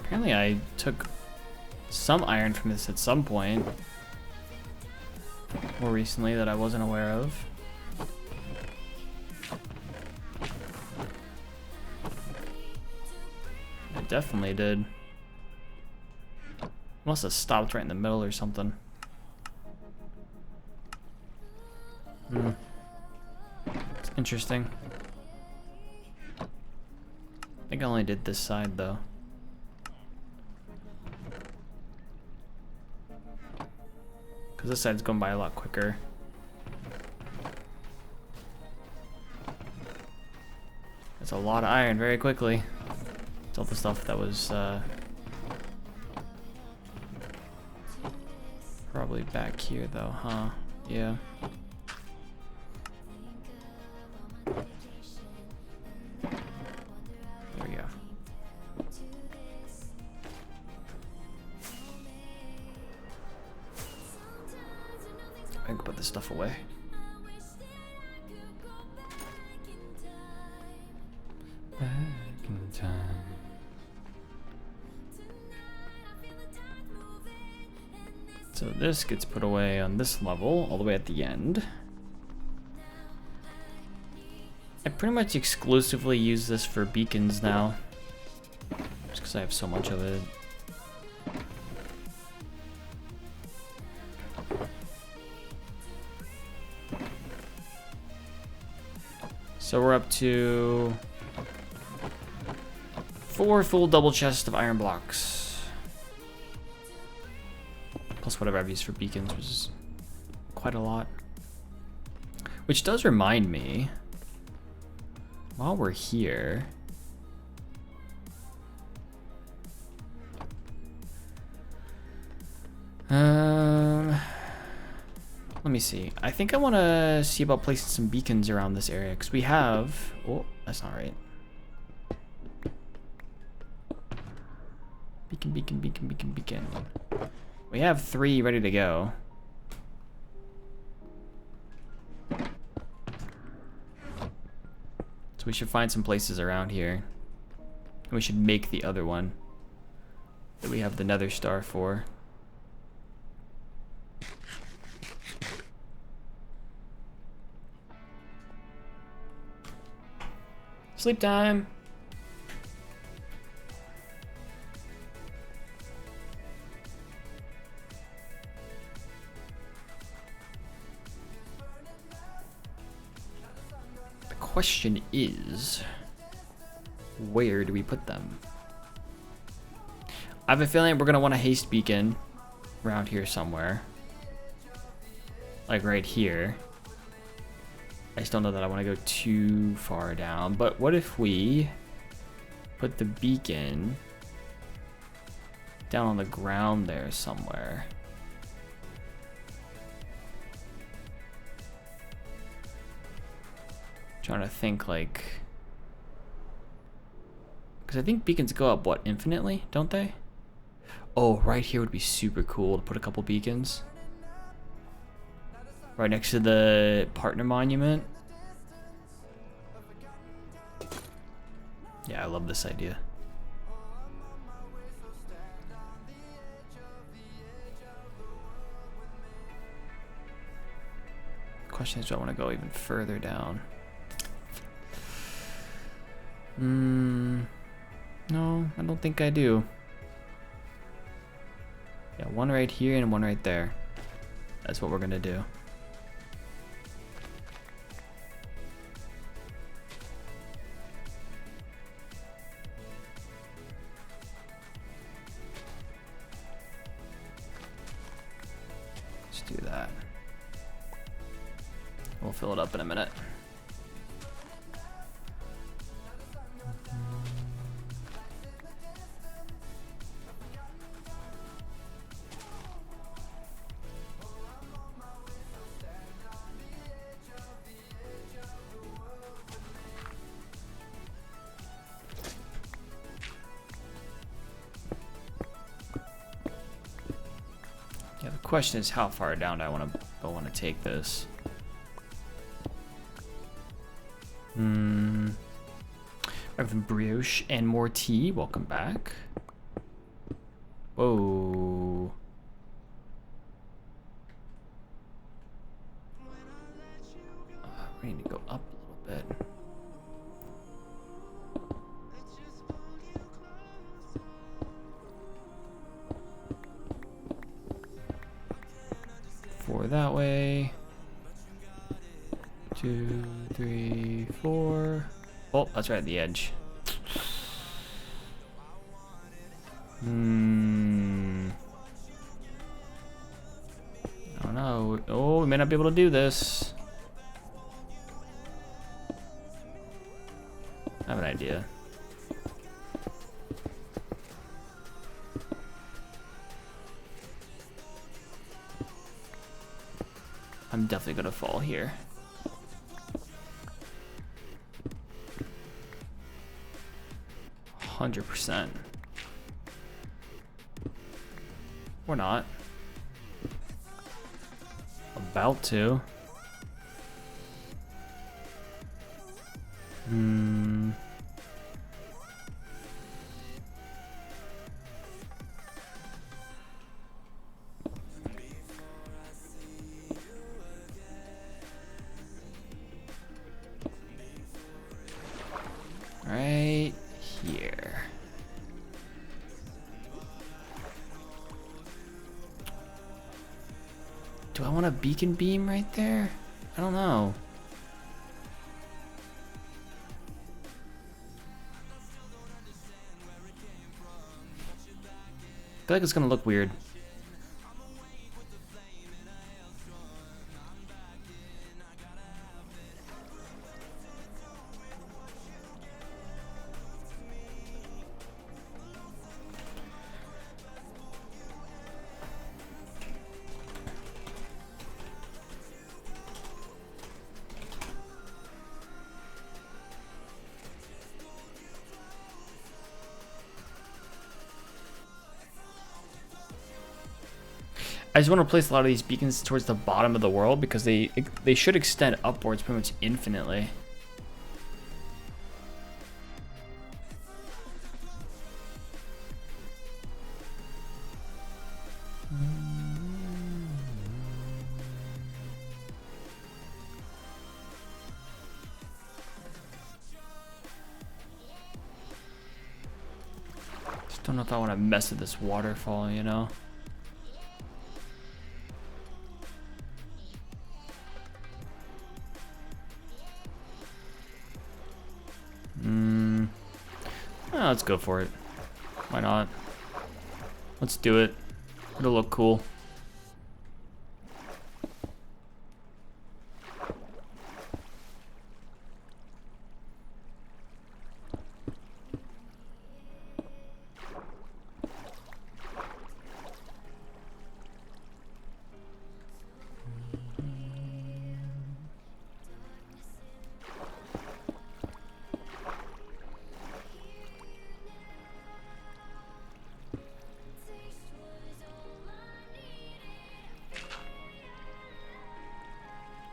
Apparently I took some iron from this at some point more recently that I wasn't aware of. I definitely did. Must have stopped right in the middle or something. It's interesting. I think I only did this side though. Because this side's going by a lot quicker. That's a lot of iron very quickly. It's all the stuff that was probably back here though, huh? Yeah. There we go. I can put this stuff away. Back in time. So this gets put away on this level, all the way at the end. I pretty much exclusively use this for beacons now, just because I have so much of it. So we're up to 4 full double chests of iron blocks. Plus whatever I've used for beacons, which is quite a lot. Which does remind me, while we're here, let me see. I think I want to see about placing some beacons around this area because we have. Oh, that's not right. Beacon, beacon, beacon, beacon, beacon. We have 3 ready to go. So we should find some places around here. And we should make the other one that we have the nether star for. Sleep time. The question is, where do we put them? I have a feeling we're gonna want a haste beacon around here somewhere. Like right here. I just don't know that I want to go too far down. But what if we put the beacon down on the ground there somewhere? Trying to think like, because I think beacons go up what, infinitely, don't they? Oh, right here would be super cool to put a couple beacons right next to the partner monument. Yeah, I love this idea. Question is, do I want to go even further down? No, I don't think I do. Yeah, one right here and one right there. That's what we're gonna do. Let's do that. We'll fill it up in a minute. Yeah, the question is how far down do I want to take this. Evan Brioche and more tea, welcome back. Whoa. We need to go up a little bit. Four that way. 2, 3, 4. Oh, that's right at the edge. I don't know. Oh, we may not be able to do this. I have an idea. I'm definitely gonna fall here. %. Or not. About to. Right here. Do I want a beacon beam right there? I don't know. I feel like it's gonna look weird. I just want to place a lot of these beacons towards the bottom of the world because they should extend upwards pretty much infinitely. Just don't know if I want to mess with this waterfall, you know? Let's go for it. Why not? Let's do it. It'll look cool.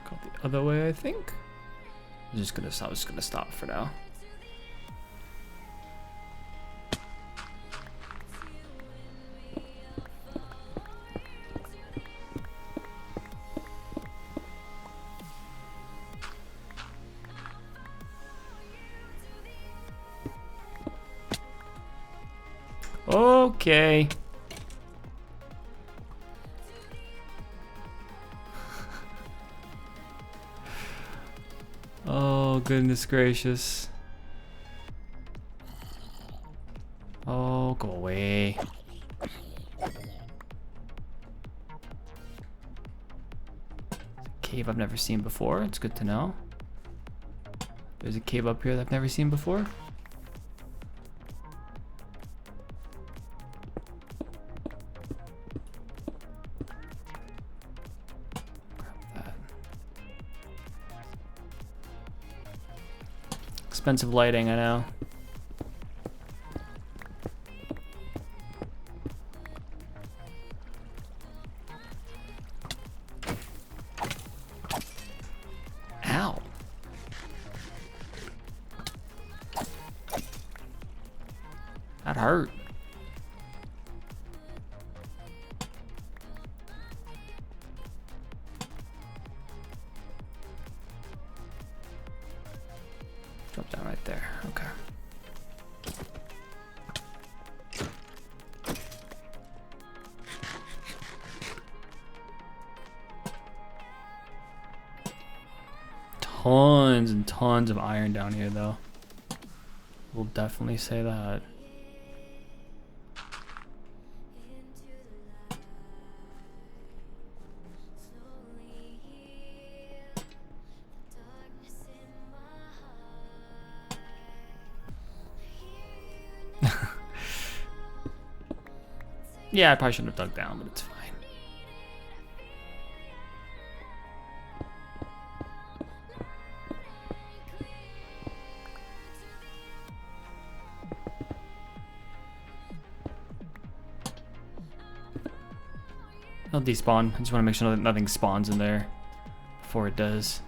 Go the other way, I think. I'm just gonna stop for now. Okay. Oh, goodness gracious. Oh, go away. Cave I've never seen before. It's good to know. There's a cave up here that I've never seen before. Expensive lighting, I know. Ow. That hurt. Drop down right there. Okay. Tons and tons of iron down here, though. We'll definitely say that. Yeah, I probably shouldn't have dug down, but it's fine. I'll despawn. I just want to make sure that nothing spawns in there before it does.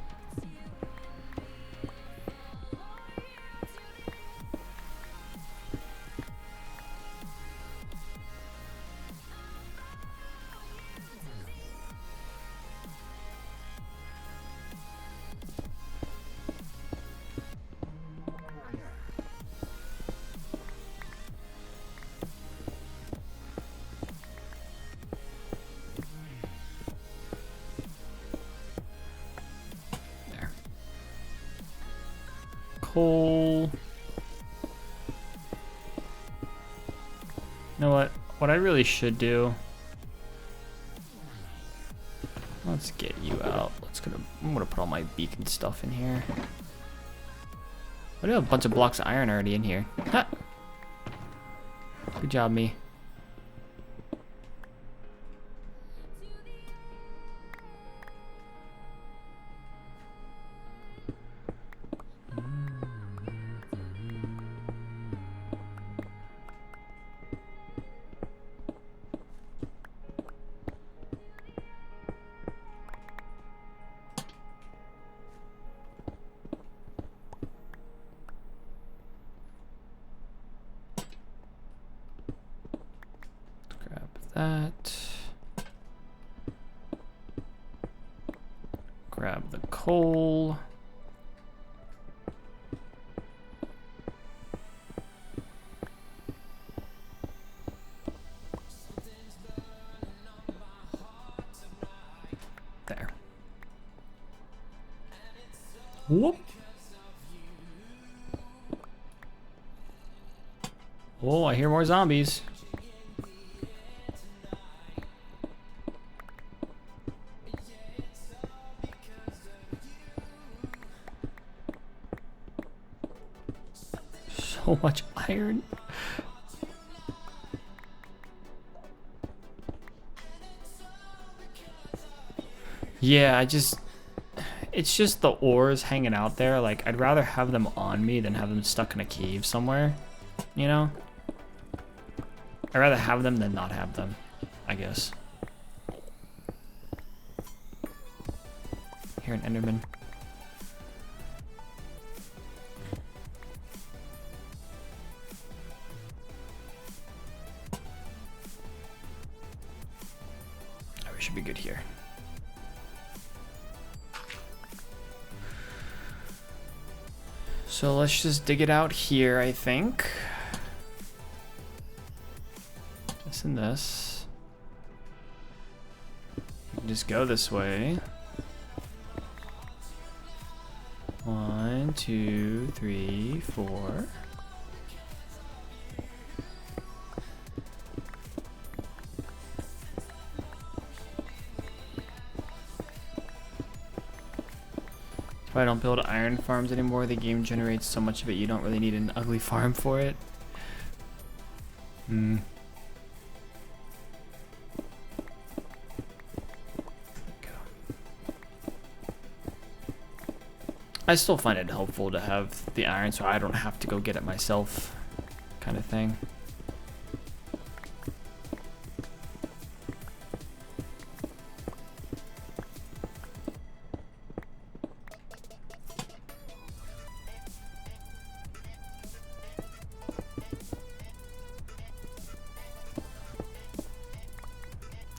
Coal. You know what? What I really should do. Let's get you out. I'm gonna put all my beacon stuff in here. I do have a bunch of blocks of iron already in here. Ha! Good job, me. That. Grab the coal. There. Whoop. Oh, I hear more zombies. so much iron. Yeah, it's just the ores hanging out there. Like, I'd rather have them on me than have them stuck in a cave somewhere, you know? I'd rather have them than not have them, I guess. Here, an Enderman. Oh, we should be good here. So let's just dig it out here, I think. This and this. We can just go this way. 1, 2, 3, 4. If I don't build iron farms anymore, the game generates so much of it you don't really need an ugly farm for it. I still find it helpful to have the iron so I don't have to go get it myself, kind of thing.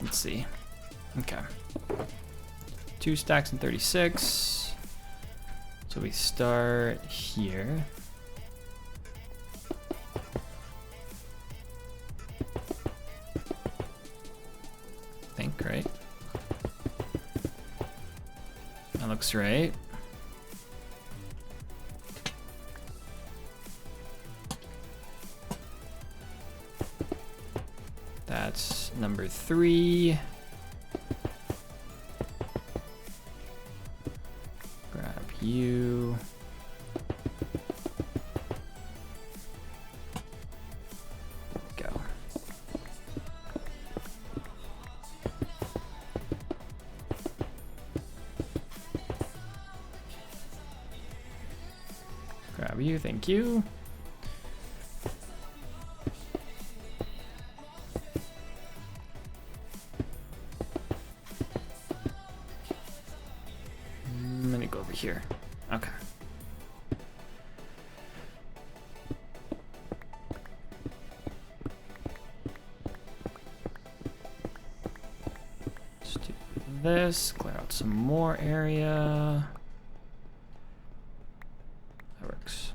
Let's see. Okay. 2 stacks and 36. So we start here. I think, right? That looks right. That's number 3. Grab you. Go. Grab you, thank you. Let me go over here. Okay. Let's do this, clear out some more area. That works.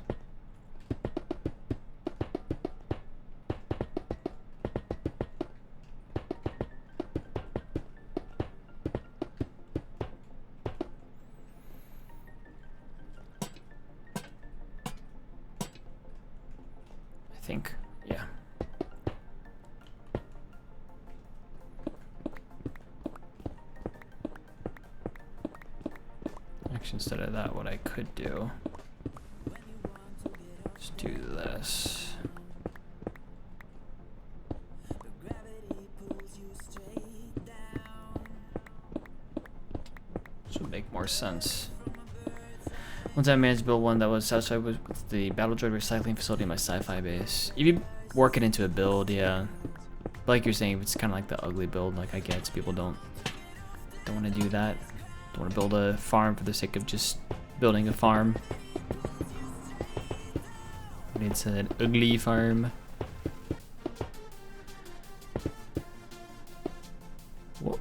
I think, yeah. Actually, instead of that, what I could do is do this. This would make more sense. Once I managed to build one that was satisfied with the Battle Droid recycling facility in my sci-fi base. If you work it into a build, yeah. But like you're saying, it's kind of like the ugly build. Like I get, people don't want to do that. Don't want to build a farm for the sake of just building a farm. But it's an ugly farm. Whoa.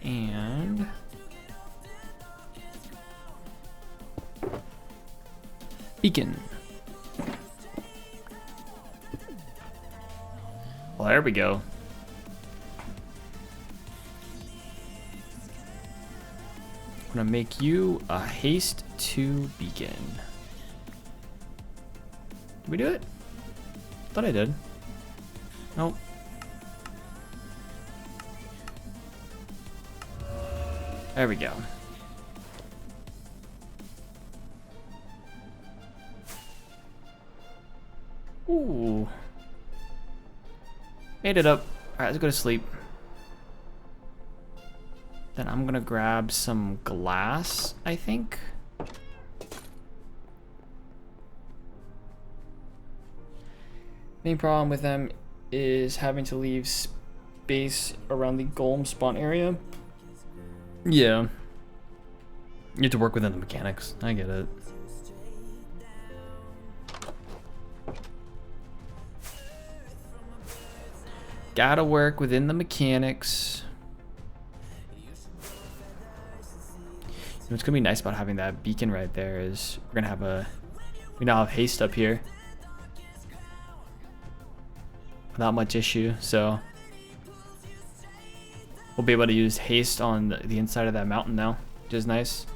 And beacon. Well, there we go. I'm gonna make you a haste to beacon. Did we do it? Thought I did. Nope. There we go. Ooh. Made it up. Alright, let's go to sleep. Then I'm gonna grab some glass, I think. Main problem with them is having to leave space around the golem spawn area. Yeah. You have to work within the mechanics. I get it. Gotta work within the mechanics. What's gonna be nice about having that beacon right there is we're gonna have we now have haste up here without much issue, so we'll be able to use haste on the inside of that mountain now, which is nice.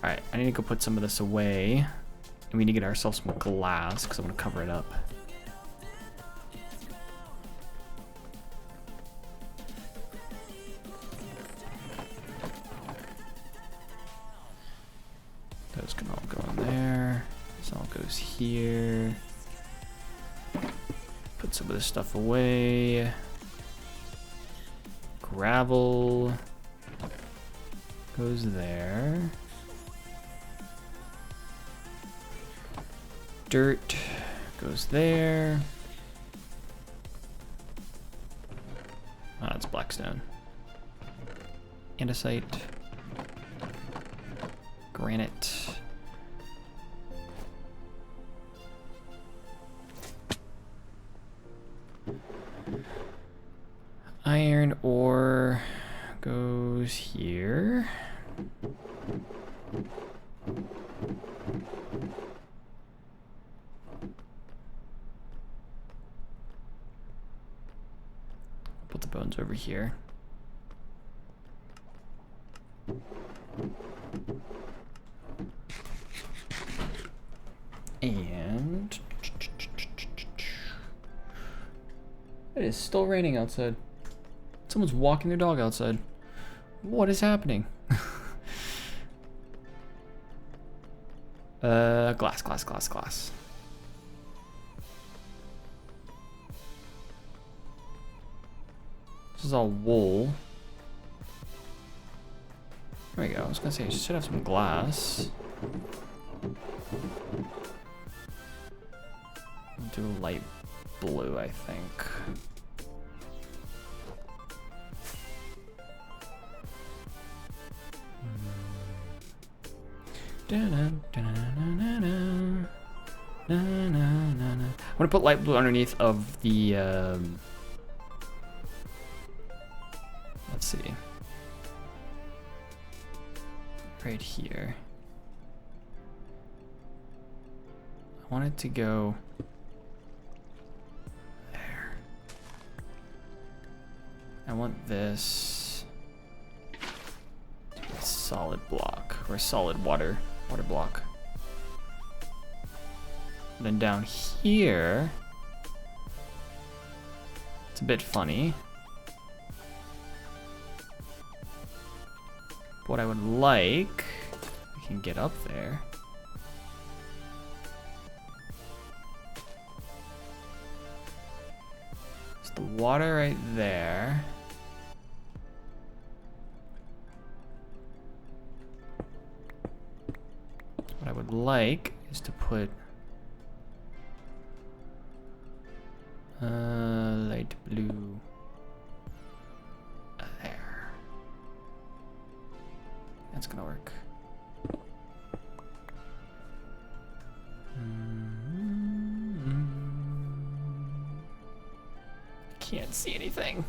Alright, I need to go put some of this away, and we need to get ourselves some glass because I'm gonna cover it up. Those can all go in there. This all goes here. Put some of this stuff away. Gravel goes there. Dirt goes there. Ah, it's blackstone. Andesite. Granite. Iron ore goes here. Put the bones over here. And it is still raining outside. Someone's walking their dog outside. What is happening? Glass. This is all wool. There we go. I was gonna say, I should have some glass. Do a light blue, I think. I'm gonna put light blue underneath of the let's see, right here. I want it to go there. I want this to be a solid block, or a solid water block. And then down here, it's a bit funny. What I would like, we can get up there. It's the water right there. What I would like is to put light blue there. That's gonna work. Can't see anything.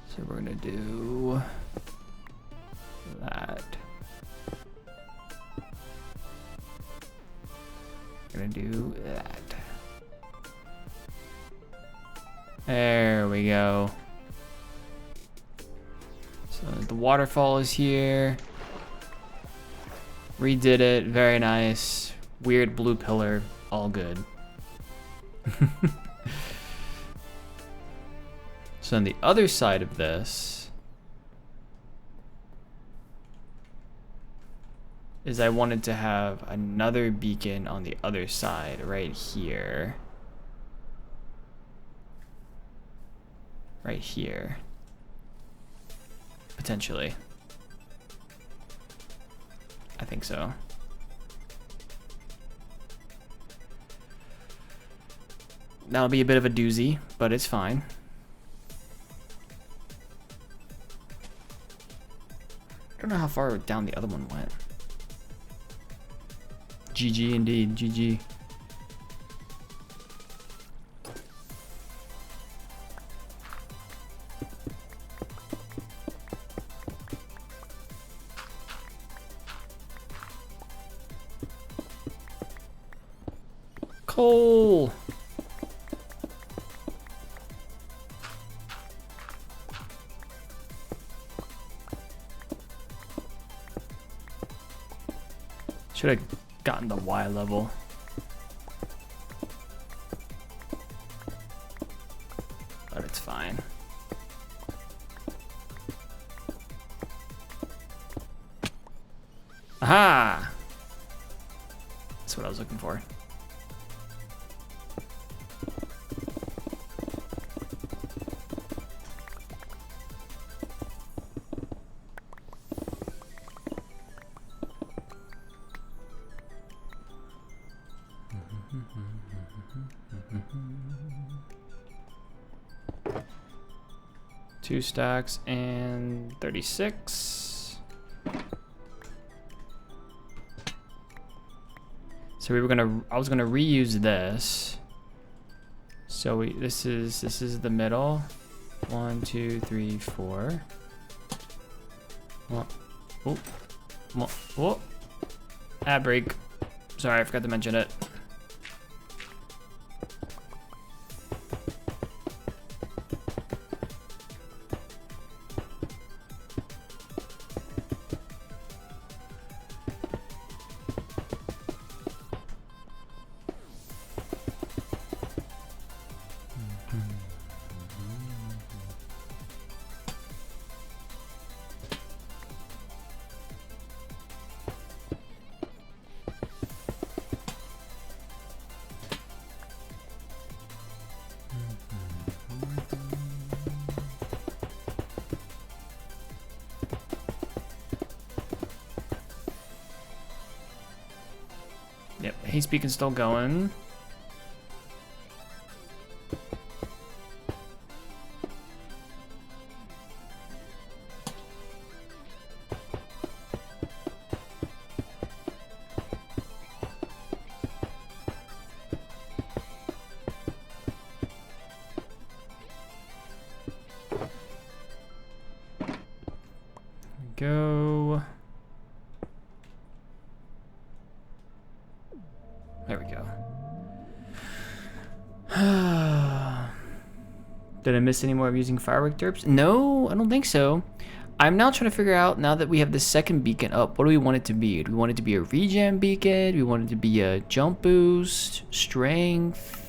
So we're gonna do that. We're gonna do that. There we go. So The waterfall is here. Redid it, very nice. Weird blue pillar, all good. So on the other side of this is I wanted to have another beacon on the other side right here. Right here. Potentially. I think so. That'll be a bit of a doozy, but it's fine. I don't know how far down the other one went. GG indeed, GG. Coal. Should have gotten the Y level. But it's fine. Aha! That's what I was looking for. Two stacks and 36. So I was gonna reuse this. So this is the middle. 1, 2, 3, 4. Oh. Ad break. Sorry, I forgot to mention it. Yep, haste beacon's still going. Go. There we go. Did I miss any more of using firework derps? No, I don't think so. I'm now trying to figure out, now that we have the second beacon up, what do we want it to be? Do we want it to be a regen beacon? Do we want it to be a jump boost? Strength?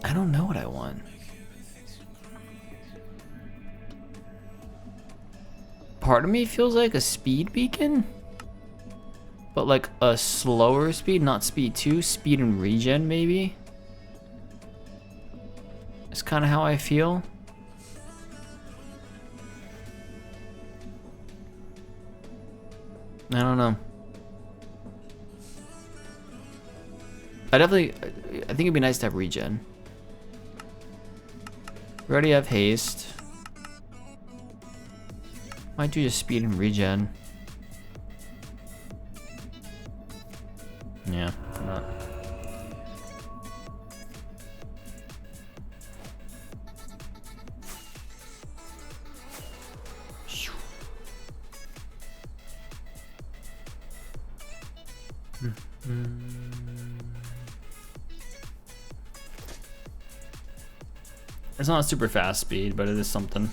I don't know what I want. Part of me feels like a speed beacon, but like a slower speed, not speed 2, speed and regen maybe. It's kind of how I feel. I don't know. I think it'd be nice to have regen. We already have haste. Might do just speed and regen. Yeah, why not? It's not super fast speed, but it is something.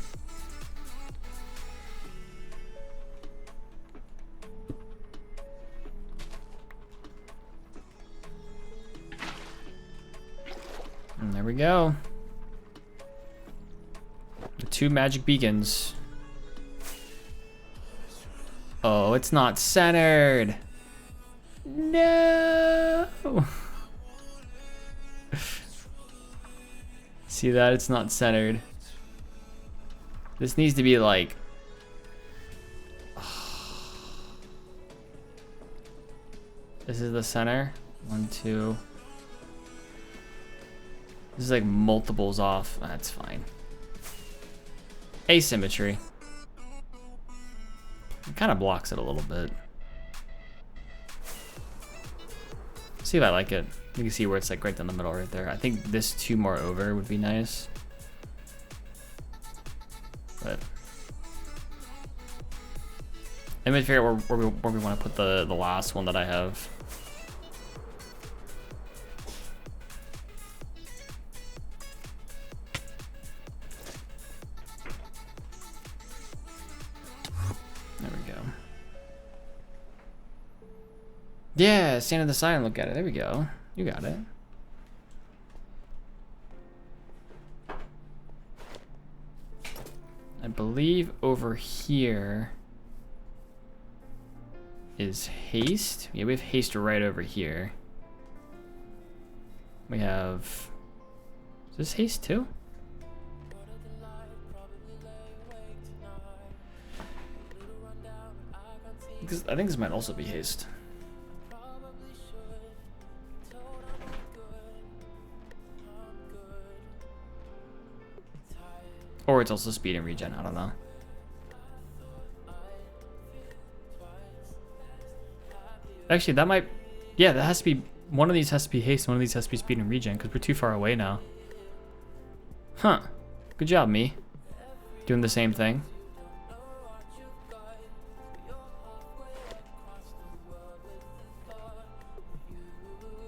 And there we go. The 2 magic beacons. Oh, it's not centered. No. See that? It's not centered. This needs to be like... This is the center. 1, 2. This is like multiples off. That's fine. Asymmetry. It kind of blocks it a little bit. See if I like it. You can see where it's like right down the middle right there. I think this 2 more over would be nice. But let me figure out where we want to put the last one that I have. There we go. Yeah, stand at the side and look at it. There we go. You got it. I believe over here is haste. Yeah, we have haste right over here. We have... Is this haste too? I think this might also be haste. Or it's also speed and regen, I don't know. Actually, that might... Yeah, that has to be... One of these has to be haste, one of these has to be speed and regen, because we're too far away now. Huh. Good job, me. Doing the same thing.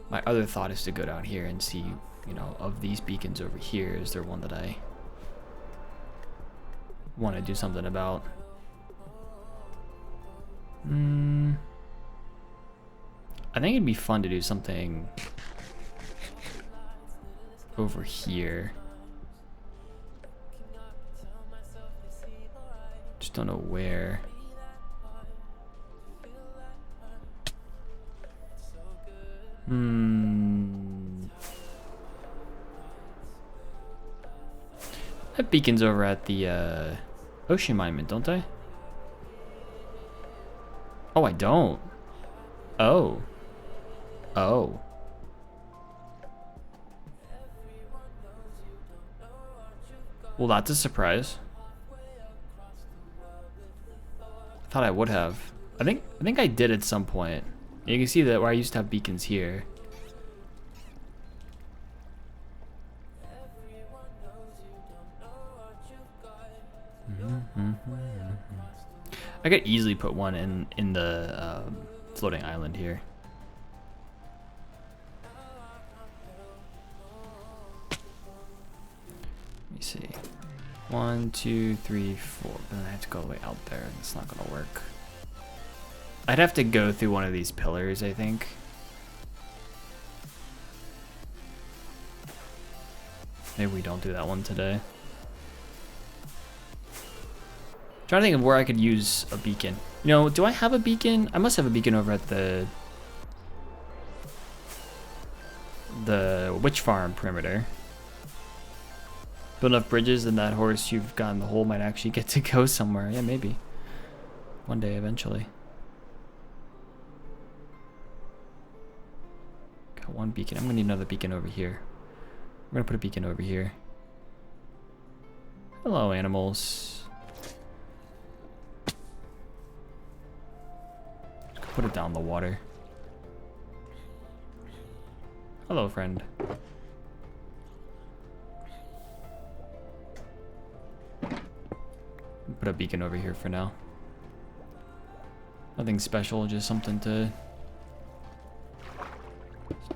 My other thought is to go down here and see, you know, of these beacons over here, is there one that I want to do something about? I think it'd be fun to do something over here. Just don't know where. That beacon's over at the Ocean Monument, don't they? Oh, I don't. Oh. Oh. Well, that's a surprise. I thought I would have. I think I did at some point. You can see that where I used to have beacons here. I could easily put one in the floating island here. Let me see. 1, 2, 3, 4. But then I have to go all the way out there. It's not gonna work. I'd have to go through one of these pillars, I think. Maybe we don't do that one today. Trying to think of where I could use a beacon. You know, do I have a beacon? I must have a beacon over at the witch farm perimeter. Build enough bridges and that horse you've got in the hole might actually get to go somewhere. Yeah, maybe. One day, eventually. Got one beacon. I'm gonna need another beacon over here. We're gonna put a beacon over here. Hello, animals. Put it down the water. Hello, friend. Put a beacon over here for now. Nothing special, just something to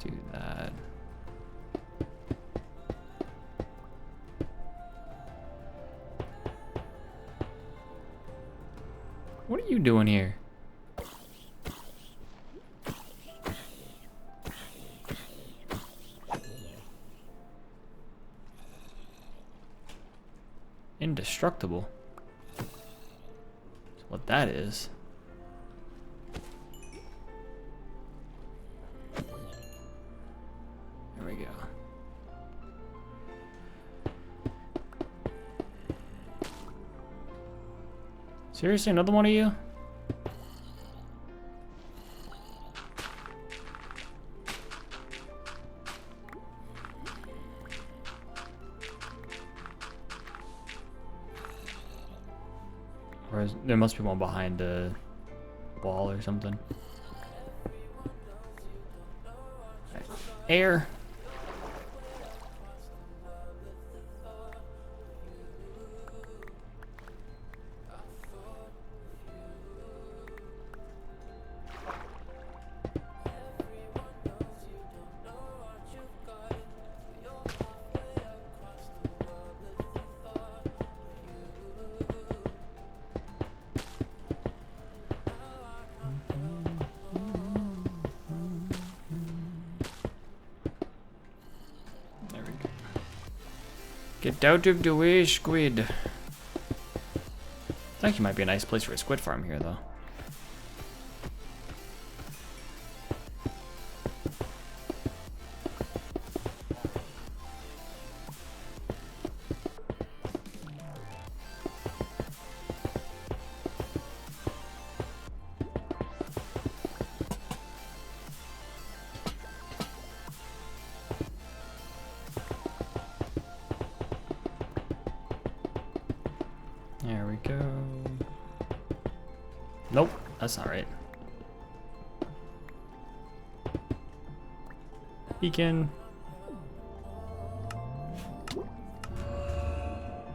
do that. What are you doing here? Indestructible. That's what that is. There we go. Seriously, another one of you? Or there must be one behind the wall or something. Right. Air. Get out of the way, squid. I think it might be a nice place for a squid farm here, though. There we go. Nope, that's not right. Beacon.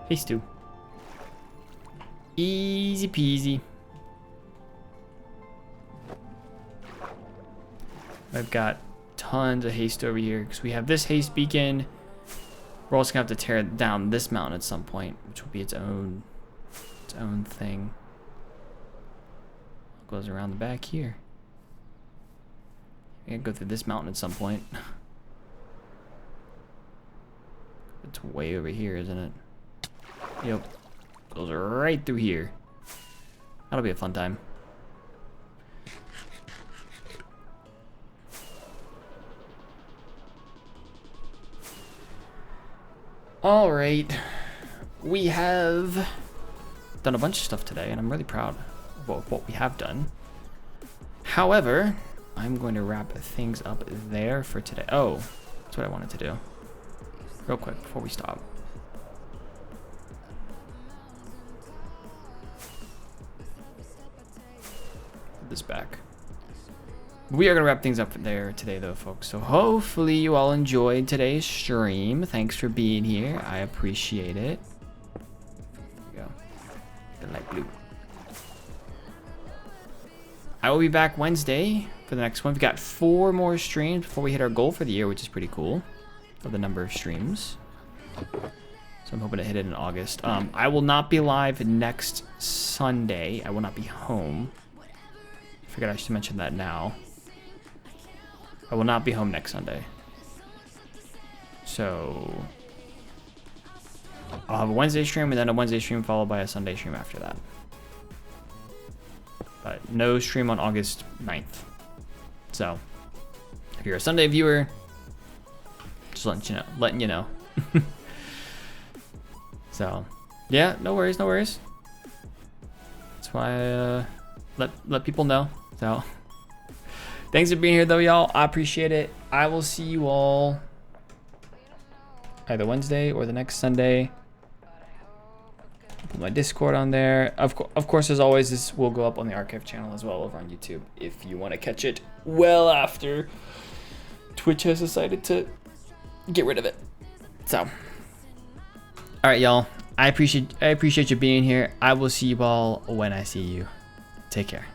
Hey, Stu. Easy peasy. I've got tons of haste over here because we have this haste beacon. We're also gonna have to tear down this mountain at some point, which will be its own thing. Goes around the back here. I can go through this mountain at some point. It's way over here, isn't it? Yep. Goes right through here. That'll be a fun time. All right. We have done a bunch of stuff today, and I'm really proud of what we have done. However, I'm going to wrap things up there for today. Oh, that's what I wanted to do. Real quick before we stop. Put this back. We are going to wrap things up there today, though, folks. So hopefully you all enjoyed today's stream. Thanks for being here. I appreciate it. Light blue. I will be back Wednesday for the next one. We've got 4 more streams before we hit our goal for the year, which is pretty cool for the number of streams. So I'm hoping to hit it in August. I will not be live next Sunday. I will not be home. I figured I should mention that now. I will not be home next Sunday. So I'll have a Wednesday stream and then a Wednesday stream followed by a Sunday stream after that. But no stream on August 9th. So if you're a Sunday viewer, just letting you know. So yeah, no worries. That's why I let people know. So thanks for being here though, y'all. I appreciate it. I will see you all either Wednesday or the next Sunday. Put my Discord on there. Of course, as always, this will go up on the archive channel as well over on YouTube if you want to catch it well after Twitch has decided to get rid of it. So, all right, y'all. I appreciate you being here. I will see you all when I see you. Take care.